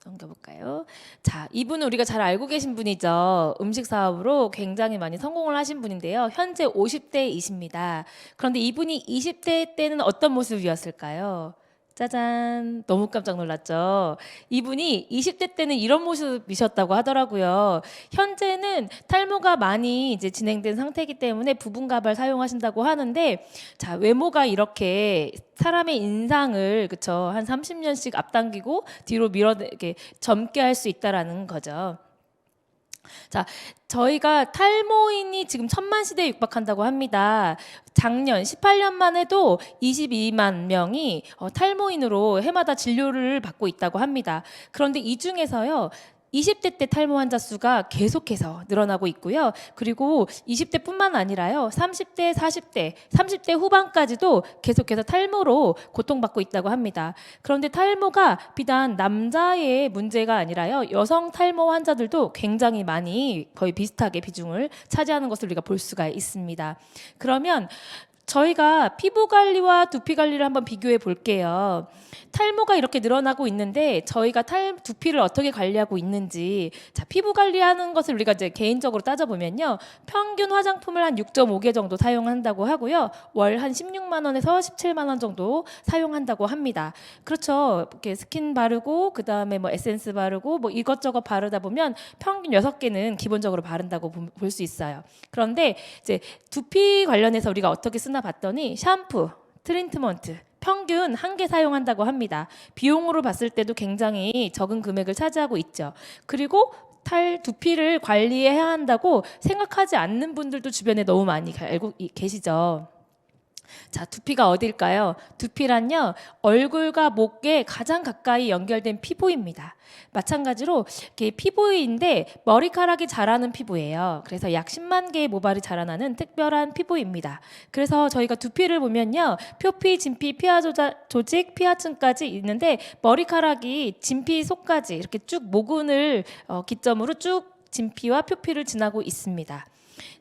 넘겨볼까요? 자, 이분은 우리가 잘 알고 계신 분이죠. 음식 사업으로 굉장히 많이 성공을 하신 분인데요. 현재 50대이십니다. 그런데 이분이 20대 때는 어떤 모습이었을까요? 짜잔, 너무 깜짝 놀랐죠. 이분이 20대 때는 이런 모습이셨다고 하더라고요. 현재는 탈모가 많이 이제 진행된 상태이기 때문에 부분 가발 사용하신다고 하는데, 자, 외모가 이렇게 사람의 인상을 그쵸 한 30년씩 앞당기고 뒤로 이렇게 젊게 할 수 있다라는 거죠. 자, 저희가 탈모인이 지금 1000만 시대에 육박한다고 합니다. 작년 18년만 해도 22만 명이 탈모인으로 해마다 진료를 받고 있다고 합니다. 그런데 이 중에서요, 20대 때 탈모 환자 수가 계속해서 늘어나고 있고요. 그리고 20대뿐만 아니라요. 30대, 40대, 30대 후반까지도 계속해서 탈모로 고통받고 있다고 합니다. 그런데 탈모가 비단 남자의 문제가 아니라요. 여성 탈모 환자들도 굉장히 많이 거의 비슷하게 비중을 차지하는 것을 우리가 볼 수가 있습니다. 그러면 저희가 피부 관리와 두피 관리를 한번 비교해 볼게요. 탈모가 이렇게 늘어나고 있는데 저희가 두피를 어떻게 관리하고 있는지, 자, 피부 관리하는 것을 우리가 이제 개인적으로 따져보면요, 평균 화장품을 한 6.5개 정도 사용한다고 하고요, 월 한 16만 원에서 17만 원 정도 사용한다고 합니다. 그렇죠. 이렇게 스킨 바르고 그 다음에 뭐 에센스 바르고 뭐 이것저것 바르다 보면 평균 6개는 기본적으로 바른다고 볼 수 있어요. 그런데 이제 두피 관련해서 우리가 어떻게 쓰나 봤더니 샴푸, 트리트먼트 평균 1개 사용한다고 합니다. 비용으로 봤을 때도 굉장히 적은 금액을 차지하고 있죠. 그리고 두피를 관리해야 한다고 생각하지 않는 분들도 주변에 너무 많이 알고 계시죠. 자, 두피가 어딜까요? 두피란요, 얼굴과 목에 가장 가까이 연결된 피부입니다. 마찬가지로 이렇게 피부인데 머리카락이 자라는 피부예요. 그래서 약 10만 개의 모발이 자라나는 특별한 피부입니다. 그래서 저희가 두피를 보면요, 표피, 진피, 피하 조직, 피하층까지 있는데 머리카락이 진피 속까지 이렇게 쭉 모근을 기점으로 쭉 진피와 표피를 지나고 있습니다.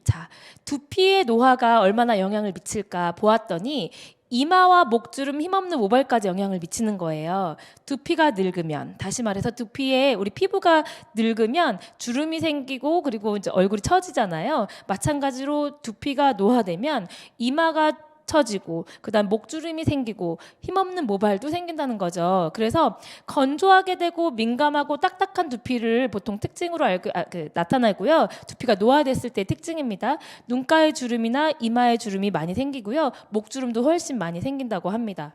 자, 두피의 노화가 얼마나 영향을 미칠까 보았더니 이마와 목주름, 힘없는 모발까지 영향을 미치는 거예요. 두피가 늙으면, 다시 말해서 두피에 우리 피부가 늙으면 주름이 생기고 그리고 이제 얼굴이 처지잖아요. 마찬가지로 두피가 노화되면 이마가 처지고 그다음 목주름이 생기고 힘없는 모발도 생긴다는 거죠. 그래서 건조하게 되고 민감하고 딱딱한 두피를 보통 특징으로 나타나고요. 두피가 노화됐을 때 특징입니다. 눈가의 주름이나 이마의 주름이 많이 생기고요. 목주름도 훨씬 많이 생긴다고 합니다.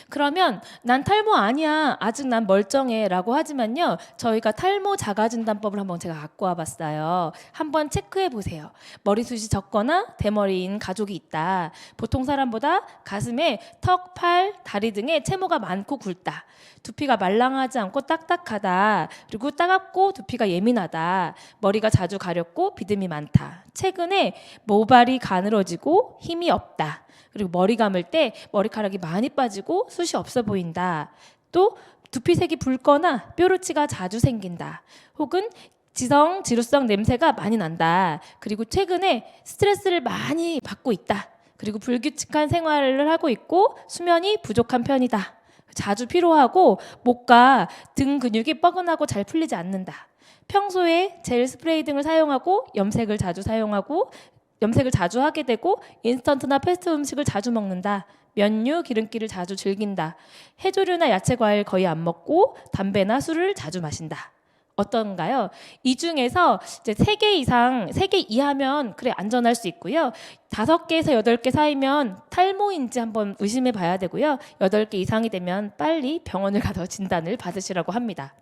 그러면 난 탈모 아니야, 아직 난 멀쩡해 라고 하지만요, 저희가 탈모 자가진단법을 한번 제가 갖고 와봤어요. 한번 체크해 보세요. 머리숱이 적거나 대머리인 가족이 있다, 보통 사람보다 가슴에 턱, 팔, 다리 등에 채모가 많고 굵다, 두피가 말랑하지 않고 딱딱하다, 그리고 따갑고 두피가 예민하다, 머리가 자주 가렵고 비듬이 많다, 최근에 모발이 가늘어지고 힘이 없다, 그리고 머리 감을 때 머리카락이 많이 빠지고 숱이 없어 보인다. 또 두피색이 붉거나 뾰루치가 자주 생긴다. 혹은 지루성 냄새가 많이 난다. 그리고 최근에 스트레스를 많이 받고 있다. 그리고 불규칙한 생활을 하고 있고 수면이 부족한 편이다. 자주 피로하고 목과 등 근육이 뻐근하고 잘 풀리지 않는다. 평소에 젤 스프레이 등을 사용하고 염색을 자주 하게 되고 인스턴트나 패스트 음식을 자주 먹는다. 면류, 기름기를 자주 즐긴다. 해조류나 야채, 과일 거의 안 먹고 담배나 술을 자주 마신다. 어떤가요? 이 중에서 이제 3개 이하면 그래 안전할 수 있고요. 5개에서 8개 사이면 탈모인지 한번 의심해 봐야 되고요. 8개 이상이 되면 빨리 병원을 가서 진단을 받으시라고 합니다.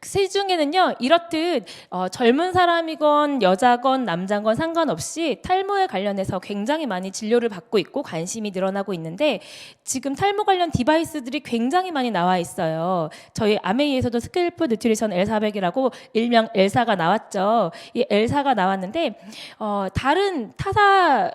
세 중에는요, 이렇듯 젊은 사람이건 여자건 남자건 상관없이 탈모에 관련해서 굉장히 많이 진료를 받고 있고 관심이 늘어나고 있는데 지금 탈모 관련 디바이스들이 굉장히 많이 나와 있어요. 저희 아메이에서도 스캘프 뉴트리션 L400이라고 일명 엘사가 나왔죠. 이 엘사가 나왔는데 다른 타사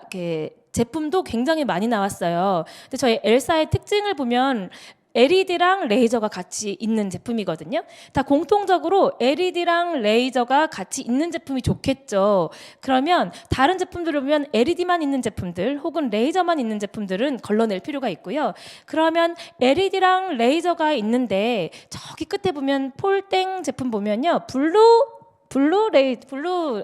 제품도 굉장히 많이 나왔어요. 근데 저희 엘사의 특징을 보면 LED랑 레이저가 같이 있는 제품이거든요. 다 공통적으로 LED랑 레이저가 같이 있는 제품이 좋겠죠. 그러면 다른 제품들을 보면 LED만 있는 제품들 혹은 레이저만 있는 제품들은 걸러낼 필요가 있고요. 그러면 LED랑 레이저가 있는데 저기 끝에 보면 폴땡 제품 보면요. 블루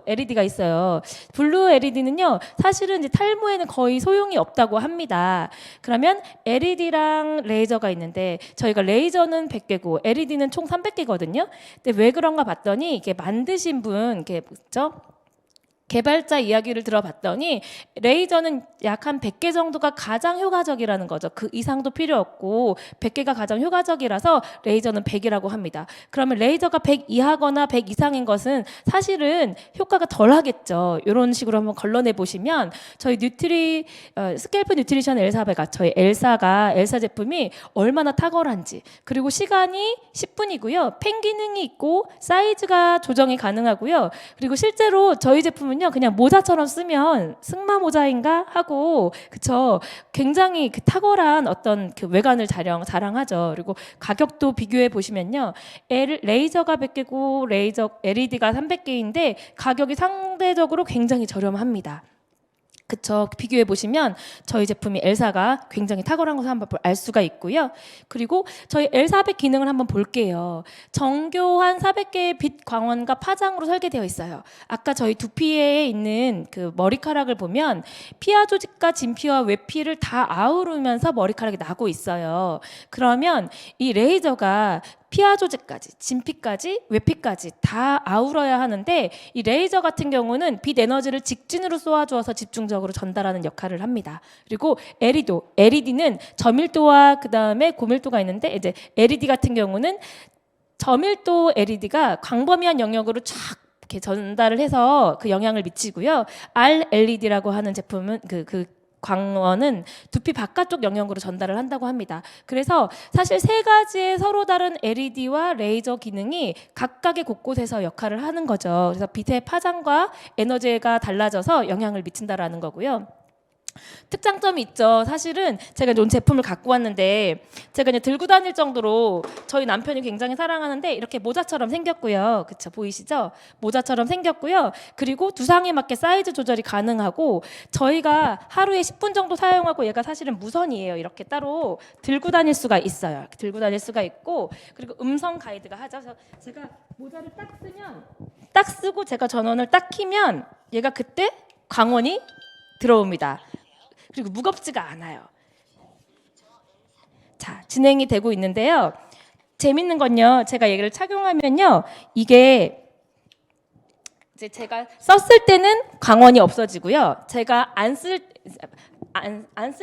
LED가 있어요. 블루 LED는요, 사실은 이제 탈모에는 거의 소용이 없다고 합니다. 그러면 LED랑 레이저가 있는데, 저희가 레이저는 100개고, LED는 총 300개거든요. 근데 왜 그런가 봤더니, 이게 만드신 분, 뭐죠? 개발자 이야기를 들어봤더니 레이저는 약 한 100개 정도가 가장 효과적이라는 거죠. 그 이상도 필요 없고 100개가 가장 효과적이라서 레이저는 100이라고 합니다. 그러면 레이저가 100 이하거나 100 이상인 것은 사실은 효과가 덜 하겠죠. 이런 식으로 한번 걸러내 보시면 저희 스캘프 뉴트리션 L400가 저희 엘사 제품이 얼마나 탁월한지, 그리고 시간이 10분이고요. 펜 기능이 있고 사이즈가 조정이 가능하고요. 그리고 실제로 저희 제품은 그냥 모자처럼 쓰면 승마 모자인가 하고, 그쵸, 굉장히 그 탁월한 어떤 그 외관을 자랑하죠. 그리고 가격도 비교해 보시면요, 레이저가 100개고 레이저 LED가 300개인데 가격이 상대적으로 굉장히 저렴합니다. 그쵸. 비교해 보시면 저희 제품이 엘사가 굉장히 탁월한 것을 한번 알 수가 있고요. 그리고 저희 L400 기능을 한번 볼게요. 정교한 400개의 빛 광원과 파장으로 설계되어 있어요. 아까 저희 두피에 있는 그 머리카락을 보면 피하 조직과 진피와 외피를 다 아우르면서 머리카락이 나고 있어요. 그러면 이 레이저가 피하 조직까지, 진피까지, 외피까지 다 아우러야 하는데 이 레이저 같은 경우는 빛 에너지를 직진으로 쏘아주어서 집중적으로 전달하는 역할을 합니다. 그리고 LED는 저밀도와 그 다음에 고밀도가 있는데 이제 LED 같은 경우는 저밀도 LED가 광범위한 영역으로 쫙 이렇게 전달을 해서 그 영향을 미치고요. RLED라고 하는 제품은 광원은 두피 바깥쪽 영역으로 전달을 한다고 합니다. 그래서 사실 3가지의 서로 다른 LED와 레이저 기능이 각각의 곳곳에서 역할을 하는 거죠. 그래서 빛의 파장과 에너지가 달라져서 영향을 미친다라는 거고요. 특장점이 있죠. 사실은 제가 온 제품을 갖고 왔는데 제가 그냥 들고 다닐 정도로 저희 남편이 굉장히 사랑하는데 이렇게 모자처럼 생겼고요. 그쵸, 보이시죠? 모자처럼 생겼고요. 그리고 두상에 맞게 사이즈 조절이 가능하고 저희가 하루에 10분 정도 사용하고 얘가 사실은 무선이에요. 이렇게 따로 들고 다닐 수가 있어요. 들고 다닐 수가 있고, 그리고 음성 가이드가 하죠. 그래서 제가 모자를 딱 쓰고 제가 전원을 딱 키면 얘가 그때 광원이 들어옵니다. 그리고 무겁지가 않아요. 자, 진행이 되고 있는데요. 재밌는 건요, 제가 얘를 착용하면요, 이게 이제 제가 썼을 때는 광원이 없어지고요. 제가 안 쓸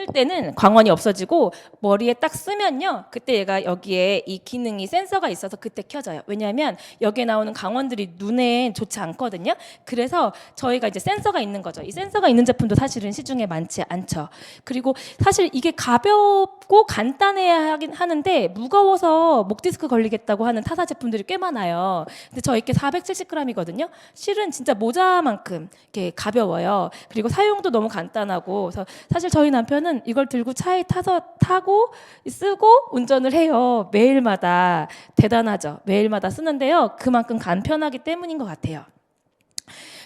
때는 광원이 없어지고 머리에 딱 쓰면요, 그때 얘가 여기에 이 기능이 센서가 있어서 그때 켜져요. 왜냐하면 여기에 나오는 광원들이 눈에 좋지 않거든요. 그래서 저희가 이제 센서가 있는 거죠. 이 센서가 있는 제품도 사실은 시중에 많지 않죠. 그리고 사실 이게 가볍고 간단해야 하긴 하는데 무거워서 목 디스크 걸리겠다고 하는 타사 제품들이 꽤 많아요. 근데 저 이게 470g이거든요. 실은 진짜 모자만큼 이렇게 가벼워요. 그리고 사용도 너무 간단하고, 그래서 사실 저희 남편은 이걸 들고 차에 타고 쓰고 운전을 해요. 매일마다. 대단하죠. 매일마다 쓰는데요. 그만큼 간편하기 때문인 것 같아요.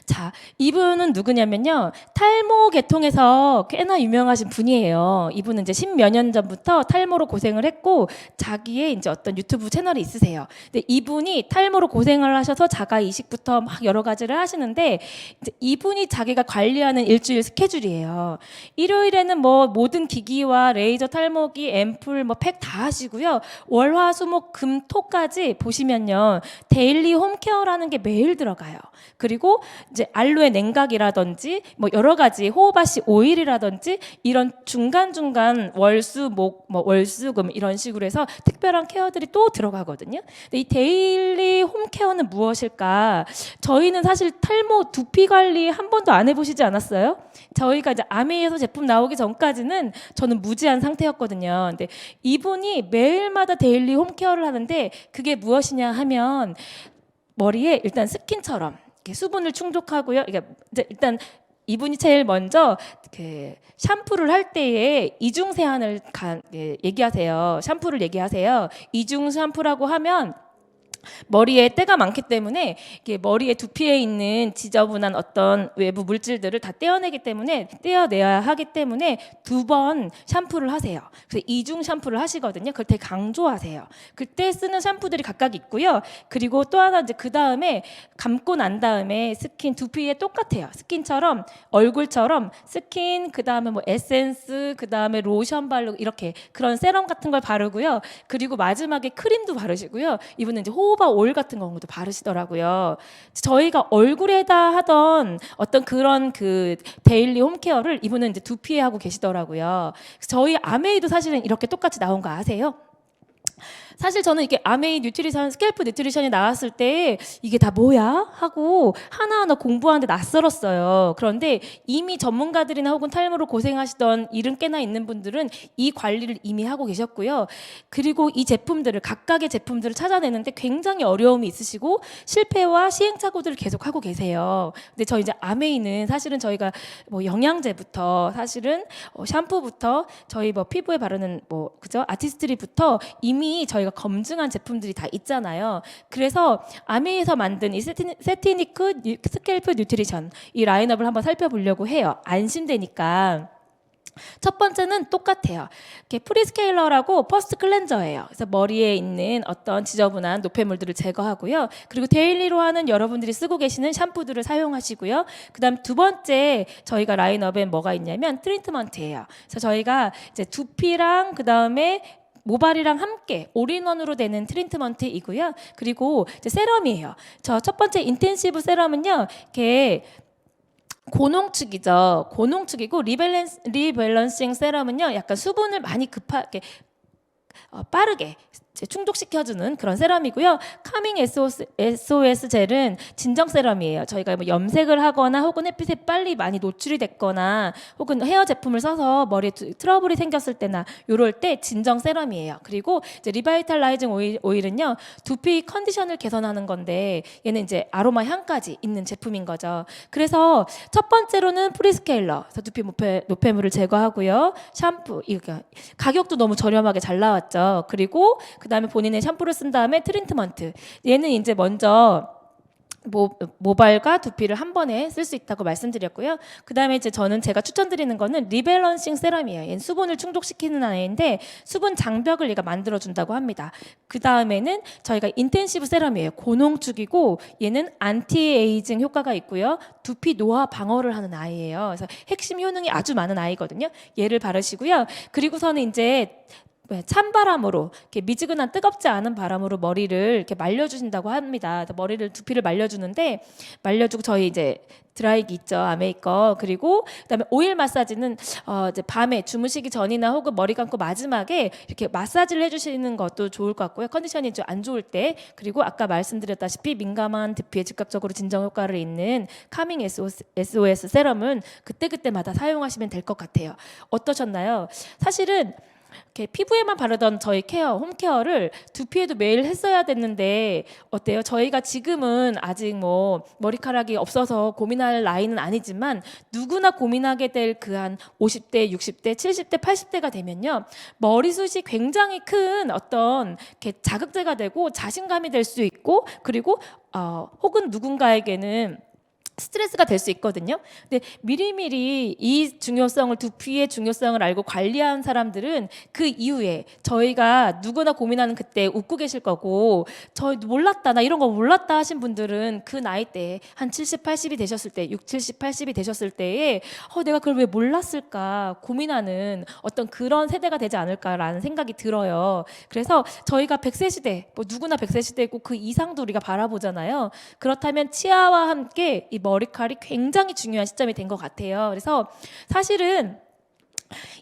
자, 이분은 누구냐면요. 탈모 계통에서 꽤나 유명하신 분이에요. 이분은 이제 10몇 년 전부터 탈모로 고생을 했고 자기의 이제 어떤 유튜브 채널이 있으세요. 근데 이분이 탈모로 고생을 하셔서 자가 이식부터 막 여러 가지를 하시는데 이제 이분이 자기가 관리하는 일주일 스케줄이에요. 일요일에는 뭐 모든 기기와 레이저 탈모기, 앰플 뭐 팩 다 하시고요. 월, 화, 수, 목, 금, 토까지 보시면요. 데일리 홈케어라는 게 매일 들어가요. 그리고 이제 알로에 냉각이라든지 뭐 여러 가지 호호바씨 오일이라든지 이런 중간중간 월수목 뭐 월수금 이런 식으로 해서 특별한 케어들이 또 들어가거든요. 근데 이 데일리 홈케어는 무엇일까? 저희는 사실 탈모 두피 관리 한 번도 안 해보시지 않았어요? 저희가 이제 아메이에서 제품 나오기 전까지는 저는 무지한 상태였거든요. 근데 이분이 매일마다 데일리 홈케어를 하는데 그게 무엇이냐 하면 머리에 일단 스킨처럼 이렇게 수분을 충족하고요. 이게 일단 이분이 제일 먼저 그 샴푸를 할 때에 이중 세안을 얘기하세요. 샴푸를 얘기하세요. 이중 샴푸라고 하면 머리에 때가 많기 때문에 이게 머리에 두피에 있는 지저분한 어떤 외부 물질들을 다 떼어내기 때문에 떼어내야 하기 때문에 2번 샴푸를 하세요. 그래서 이중 샴푸를 하시거든요. 그걸 되게 강조하세요. 그때 쓰는 샴푸들이 각각 있고요. 그리고 또 하나 이제 그 다음에 감고 난 다음에 스킨 두피에 똑같아요. 스킨처럼 얼굴처럼 스킨 그 다음에 뭐 에센스 그 다음에 로션 바르고 이렇게 그런 세럼 같은 걸 바르고요. 그리고 마지막에 크림도 바르시고요. 이분은 이제 호호바 오일 같은 경우도 바르시더라고요. 저희가 얼굴에다 하던 어떤 그런 그 데일리 홈케어를 이분은 이제 두피에 하고 계시더라고요. 저희 아메이도 사실은 이렇게 똑같이 나온 거 아세요? 사실 저는 이게 아메이 뉴트리션, 스캘프 뉴트리션이 나왔을 때 이게 다 뭐야? 하고 하나하나 공부하는데 낯설었어요. 그런데 이미 전문가들이나 혹은 탈모로 고생하시던 이름 꽤나 있는 분들은 이 관리를 이미 하고 계셨고요. 그리고 이 제품들을 각각의 제품들을 찾아내는데 굉장히 어려움이 있으시고 실패와 시행착오들을 계속 하고 계세요. 근데 저 이제 아메이는 사실은 저희가 뭐 영양제부터 사실은 샴푸부터 저희 뭐 피부에 바르는 뭐 그죠? 아티스트리부터 이미 저희가 검증한 제품들이 다 있잖아요. 그래서 아메이에서 만든 이 세티니크 스캘프 뉴트리션 이 라인업을 한번 살펴보려고 해요. 안심되니까. 첫 번째는 똑같아요. 프리스케일러라고 퍼스트 클렌저예요. 그래서 머리에 있는 어떤 지저분한 노폐물들을 제거하고요. 그리고 데일리로 하는 여러분들이 쓰고 계시는 샴푸들을 사용하시고요. 그다음 두 번째 저희가 라인업에 뭐가 있냐면 트리트먼트예요. 그래서 저희가 이제 두피랑 그다음에 모발이랑 함께 올인원으로 되는 트리트먼트이고요. 그리고 이제 세럼이에요. 저 첫 번째 인텐시브 세럼은요. 이렇게 고농축이죠. 고농축이고 리밸런싱 세럼은요. 약간 수분을 많이 급하게 빠르게 충족시켜주는 그런 세럼이고요. 카밍 SOS 젤은 진정 세럼이에요. 저희가 뭐 염색을 하거나 혹은 햇빛에 빨리 많이 노출이 됐거나 혹은 헤어 제품을 써서 머리에 트러블이 생겼을 때나 이럴 때 진정 세럼이에요. 그리고 이제 리바이탈라이징 오일은요. 두피 컨디션을 개선하는 건데 얘는 이제 아로마 향까지 있는 제품인 거죠. 그래서 첫 번째로는 프리스케일러, 그래서 두피 노폐물을 제거하고요. 샴푸, 이거 가격도 너무 저렴하게 잘 나왔죠. 그리고 그 다음에 본인의 샴푸를 쓴 다음에 트리트먼트. 얘는 이제 먼저 모발과 두피를 한 번에 쓸 수 있다고 말씀드렸고요. 그 다음에 이제 제가 추천드리는 거는 리밸런싱 세럼이에요. 얘는 수분을 충족시키는 아이인데 수분 장벽을 얘가 만들어준다고 합니다. 그 다음에는 저희가 인텐시브 세럼이에요. 고농축이고 얘는 안티에이징 효과가 있고요. 두피 노화 방어를 하는 아이예요. 그래서 핵심 효능이 아주 많은 아이거든요. 얘를 바르시고요. 그리고서는 이제 찬바람으로 이렇게 미지근한 뜨겁지 않은 바람으로 머리를 이렇게 말려주신다고 합니다. 머리를 두피를 말려주는데 말려주고 저희 이제 드라이기 있죠 아메이커 그리고 그다음에 오일 마사지는 이제 밤에 주무시기 전이나 혹은 머리 감고 마지막에 이렇게 마사지를 해주시는 것도 좋을 것 같고요. 컨디션이 좀 안 좋을 때 그리고 아까 말씀드렸다시피 민감한 두피에 즉각적으로 진정 효과를 있는 카밍 SOS 세럼은 그때마다 사용하시면 될 것 같아요. 어떠셨나요? 사실은 이렇게 피부에만 바르던 저희 케어, 홈케어를 두피에도 매일 했어야 됐는데 어때요? 저희가 지금은 아직 뭐 머리카락이 없어서 고민할 나이는 아니지만 누구나 고민하게 될 그 한 50대, 60대, 70대, 80대가 되면요. 머리숱이 굉장히 큰 어떤 이렇게 자극제가 되고 자신감이 될 수 있고 그리고 혹은 누군가에게는 스트레스가 될 수 있거든요. 근데 미리미리 이 중요성을 두피의 중요성을 알고 관리한 사람들은 그 이후에 저희가 누구나 고민하는 그때 웃고 계실 거고 저 몰랐다 나 이런 거 몰랐다 하신 분들은 그 나이대에 한 70, 80이 되셨을 때 6, 70, 80이 되셨을 때에 내가 그걸 왜 몰랐을까 고민하는 어떤 그런 세대가 되지 않을까라는 생각이 들어요. 그래서 저희가 100세 시대 뭐 누구나 100세 시대고 그 이상도 우리가 바라보잖아요. 그렇다면 치아와 함께 이 머리칼이 굉장히 중요한 시점이 된 것 같아요. 그래서 사실은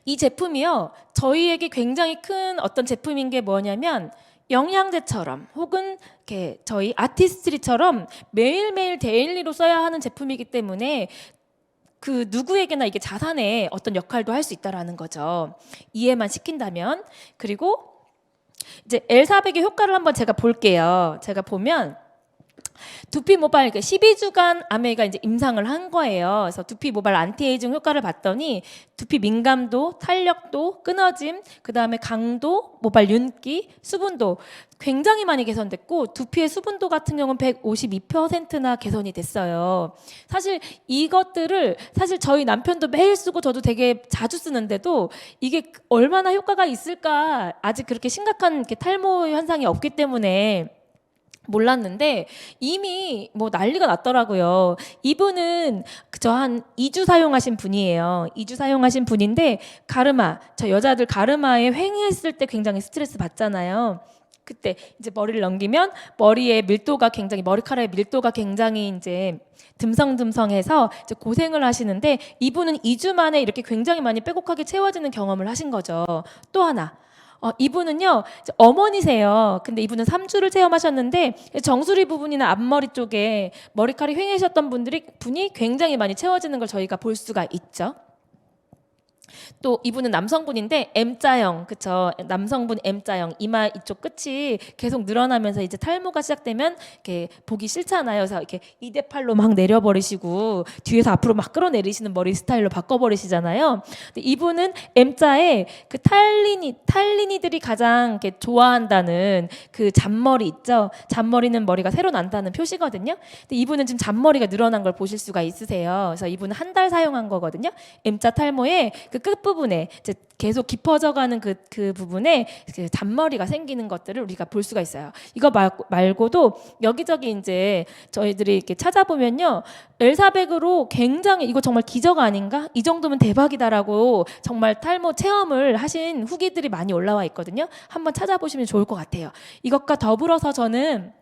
이 제품이요 저희에게 굉장히 큰 어떤 제품인 게 뭐냐면 영양제처럼 혹은 이렇게 저희 아티스트리처럼 매일매일 데일리로 써야 하는 제품이기 때문에 그 누구에게나 이게 자산의 어떤 역할도 할 수 있다라는 거죠. 이해만 시킨다면. 그리고 이제 L400의 효과를 한번 제가 볼게요. 제가 보면 두피 모발 12주간 아메이가 이제 임상을 한 거예요. 그래서 두피 모발 안티에이징 효과를 봤더니 두피 민감도, 탄력도, 끊어짐, 그다음에 강도, 모발 윤기, 수분도 굉장히 많이 개선됐고 두피의 수분도 같은 경우는 152%나 개선이 됐어요. 사실 이것들을 사실 저희 남편도 매일 쓰고 저도 되게 자주 쓰는데도 이게 얼마나 효과가 있을까 아직 그렇게 심각한 이렇게 탈모 현상이 없기 때문에 몰랐는데 이미 뭐 난리가 났더라고요. 이분은 그저 한 2주 사용하신 분이에요. 2주 사용하신 분인데 가르마, 저 여자들 가르마에 횡했을 때 굉장히 스트레스 받잖아요. 그때 이제 머리를 넘기면 머리의 밀도가 굉장히 머리카락의 밀도가 굉장히 이제 듬성듬성해서 이제 고생을 하시는데 이분은 2주 만에 이렇게 굉장히 많이 빼곡하게 채워지는 경험을 하신 거죠. 또 하나. 이분은요 이제 어머니세요. 근데 이분은 3주를 체험하셨는데 정수리 부분이나 앞머리 쪽에 머리카락이 휑해졌던 분이 굉장히 많이 채워지는 걸 저희가 볼 수가 있죠. 또 이분은 남성분인데 M자형, 그쵸? 남성분 M자형, 이마 이쪽 끝이 계속 늘어나면서 이제 탈모가 시작되면 이렇게 보기 싫잖아요. 그래서 이렇게 2대8로 막 내려버리시고 뒤에서 앞으로 막 끌어내리시는 머리 스타일로 바꿔버리시잖아요. 근데 이분은 M자에 그 탈리니들이 가장 이렇게 좋아한다는 그 잔머리 있죠? 잔머리는 머리가 새로 난다는 표시거든요. 근데 이분은 지금 잔머리가 늘어난 걸 보실 수가 있으세요. 그래서 이분은 한 달 사용한 거거든요. M자 탈모에 그 끝부분에 이제 계속 깊어져가는 그 부분에 그 잔머리가 생기는 것들을 우리가 볼 수가 있어요. 이거 말고도 여기저기 이제 저희들이 이렇게 찾아보면요, L400으로 굉장히 이거 정말 기적 아닌가? 이 정도면 대박이다라고 정말 탈모 체험을 하신 후기들이 많이 올라와 있거든요. 한번 찾아보시면 좋을 것 같아요. 이것과 더불어서 저는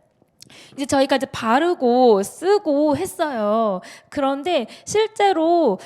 이제 저희가 이제 바르고 쓰고 했어요. 그런데 실제로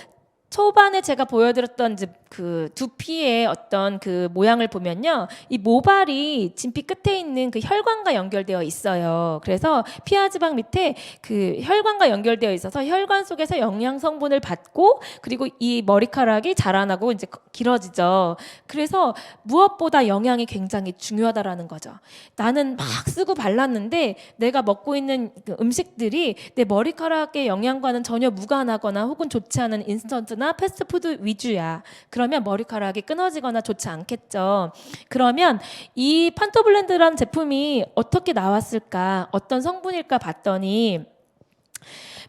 초반에 제가 보여드렸던 이제 그 두피의 어떤 그 모양을 보면요, 이 모발이 진피 끝에 있는 그 혈관과 연결되어 있어요. 그래서 피하 지방 밑에 그 혈관과 연결되어 있어서 혈관 속에서 영양 성분을 받고 그리고 이 머리카락이 자라나고 이제 길어지죠. 그래서 무엇보다 영양이 굉장히 중요하다라는 거죠. 나는 막 쓰고 발랐는데 내가 먹고 있는 그 음식들이 내 머리카락의 영양과는 전혀 무관하거나 혹은 좋지 않은 인스턴트나 패스트푸드 위주야. 그러면 머리카락이 끊어지거나 좋지 않겠죠. 그러면 이 판토블렌드라는 제품이 어떻게 나왔을까, 어떤 성분일까 봤더니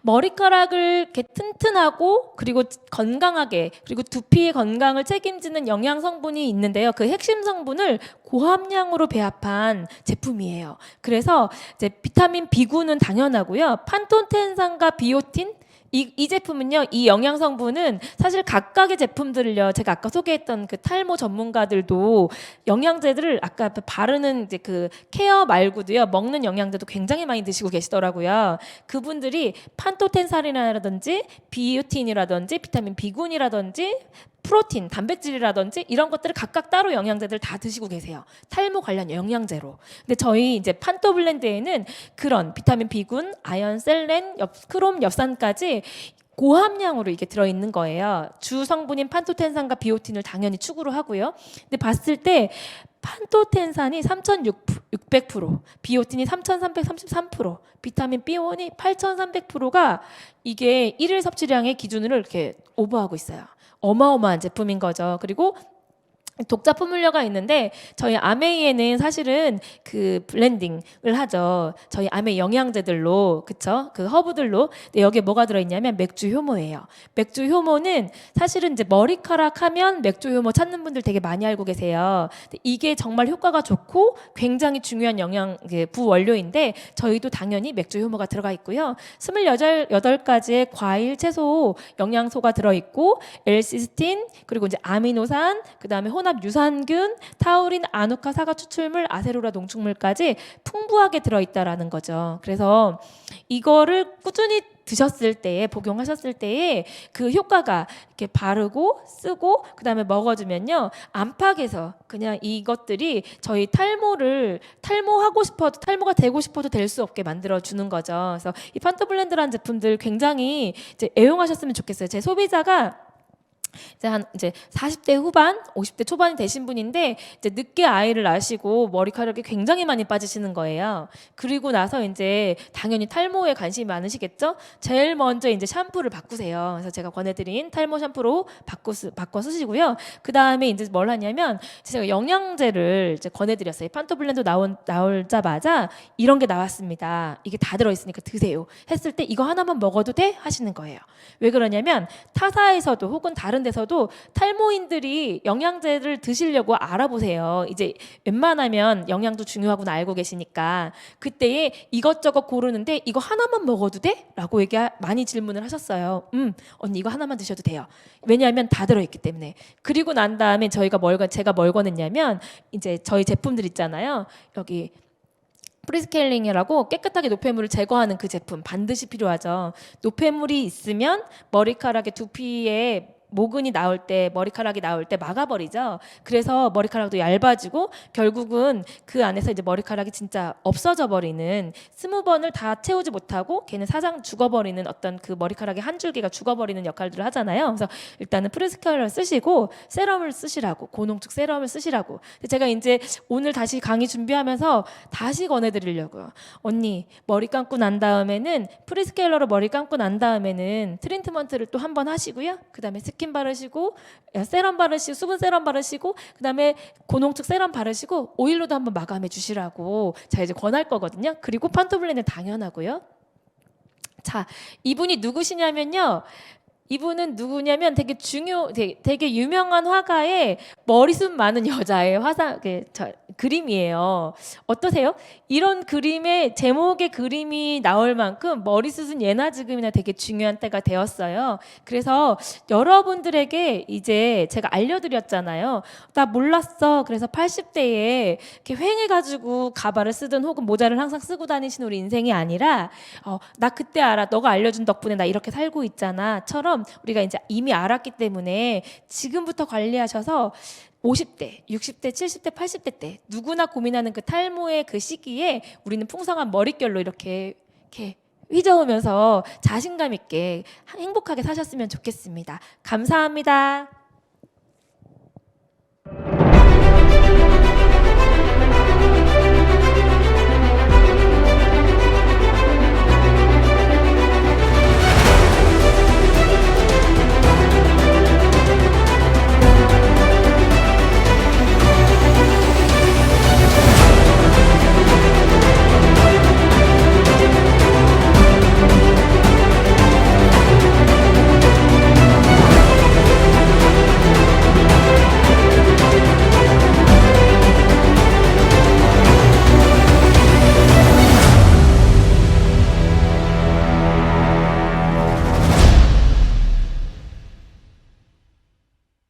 머리카락을 이렇게 튼튼하고 그리고 건강하게 그리고 두피의 건강을 책임지는 영양 성분이 있는데요. 그 핵심 성분을 고함량으로 배합한 제품이에요. 그래서 이제 비타민 B군은 당연하고요. 판톤텐산과 비오틴, 이 제품은요, 이 영양 성분은 사실 각각의 제품들을요, 제가 아까 소개했던 그 탈모 전문가들도 영양제들을 아까 바르는 이제 그 케어 말고도요, 먹는 영양제도 굉장히 많이 드시고 계시더라고요. 그분들이 판토텐산이라든지 비오틴이라든지 비타민 B군이라든지 프로틴, 단백질이라든지 이런 것들을 각각 따로 영양제들 다 드시고 계세요. 탈모 관련 영양제로. 근데 저희 이제 판토블렌드에는 그런 비타민 B군, 아연, 셀렌, 크롬, 엽산까지 고함량으로 이게 들어있는 거예요. 주 성분인 판토텐산과 비오틴을 당연히 추구를 하고요. 근데 봤을 때 판토텐산이 3,600%, 비오틴이 3,333%, 비타민 B1이 8,300%가 이게 일일 섭취량의 기준으로 이렇게 오버하고 있어요. 어마어마한 제품인 거죠. 그리고 독자 포뮬러가 있는데 저희 아메이에는 사실은 그 블렌딩을 하죠. 저희 아메이 영양제들로, 그쵸? 그 허브들로. 근데 여기에 뭐가 들어있냐면 맥주 효모예요. 맥주 효모는 사실은 이제 머리카락 하면 맥주 효모 찾는 분들 되게 많이 알고 계세요. 근데 이게 정말 효과가 좋고 굉장히 중요한 영양 부원료인데 저희도 당연히 맥주 효모가 들어가 있고요. 28가지의 과일, 채소 영양소가 들어있고 L시스틴, 그리고 이제 아미노산, 그다음에 혼합 유산균, 타우린, 아누카, 사과 추출물, 아세로라 농축물까지 풍부하게 들어있다라는 거죠. 그래서 이거를 꾸준히 드셨을 때에, 복용하셨을 때에 그 효과가 이렇게 바르고 쓰고 그다음에 먹어주면요, 안팎에서 그냥 이것들이 저희 탈모하고 싶어도, 탈모가 되고 싶어도 될 수 없게 만들어주는 거죠. 그래서 이 판토블렌드라는 제품들 굉장히 이제 애용하셨으면 좋겠어요. 제 소비자가 이제 40대 후반, 50대 초반이 되신 분인데 이제 늦게 아이를 낳으시고 머리카락이 굉장히 많이 빠지시는 거예요. 그리고 나서 이제 당연히 탈모에 관심이 많으시겠죠? 제일 먼저 이제 샴푸를 바꾸세요. 그래서 제가 권해드린 탈모 샴푸로 바꿔 쓰시고요. 그 다음에 이제 뭘 하냐면 제가 영양제를 이제 권해드렸어요. 판토블렌드 나오자마자 이런 게 나왔습니다. 이게 다 들어있으니까 드세요. 했을 때 이거 하나만 먹어도 돼? 하시는 거예요. 왜 그러냐면 타사에서도 혹은 다른 데서도 탈모인들이 영양제를 드시려고 알아보세요. 이제 웬만하면 영양도 중요하구나 알고 계시니까 그때에 이것저것 고르는데 이거 하나만 먹어도 돼? 라고 많이 질문을 하셨어요. 언니 이거 하나만 드셔도 돼요. 왜냐하면 다 들어있기 때문에. 그리고 난 다음에 제가 뭘 권했냐면 이제 저희 제품들 있잖아요. 여기 프리스케일링이라고 깨끗하게 노폐물을 제거하는 그 제품 반드시 필요하죠. 노폐물이 있으면 머리카락의 두피에 모근이 나올 때, 머리카락이 나올 때 막아버리죠. 그래서 머리카락도 얇아지고 결국은 그 안에서 이제 머리카락이 진짜 없어져 버리는, 스무번을 다 채우지 못하고 걔는 사장 죽어버리는 어떤 그 머리카락의 한 줄기가 죽어버리는 역할들을 하잖아요. 그래서 일단은 프리스케일러를 쓰시고 세럼을 쓰시라고, 고농축 세럼을 쓰시라고. 제가 이제 오늘 다시 강의 준비하면서 다시 권해드리려고요. 언니 머리 감고 난 다음에는 프리스케일러로 머리 감고 난 다음에는 트리트먼트를 또 한 번 하시고요. 그 다음에 스킨 바르시고 세럼 바르시고 수분 세럼 바르시고 그다음에 고농축 세럼 바르시고 오일로도 한번 마감해 주시라고 제가 이제 권할 거거든요. 그리고 판토블렌드 당연하고요. 자, 이분이 누구시냐면요. 이분은 누구냐면 되게 유명한 화가의 머리숱 많은 여자의 그림이에요. 어떠세요? 이런 그림의 제목의 그림이 나올 만큼 머리숱은 예나 지금이나 되게 중요한 때가 되었어요. 그래서 여러분들에게 이제 제가 알려드렸잖아요. 나 몰랐어. 그래서 80대에 이렇게 휑해가지고 가발을 쓰든 혹은 모자를 항상 쓰고 다니시는 우리 인생이 아니라 나 그때 알아. 너가 알려준 덕분에 나 이렇게 살고 있잖아.처럼 우리가 이제 이미 알았기 때문에 지금부터 관리하셔서 50대, 60대, 70대, 80대 때 누구나 고민하는 그 탈모의 그 시기에 우리는 풍성한 머릿결로 이렇게 휘저으면서 자신감 있게 행복하게 사셨으면 좋겠습니다. 감사합니다.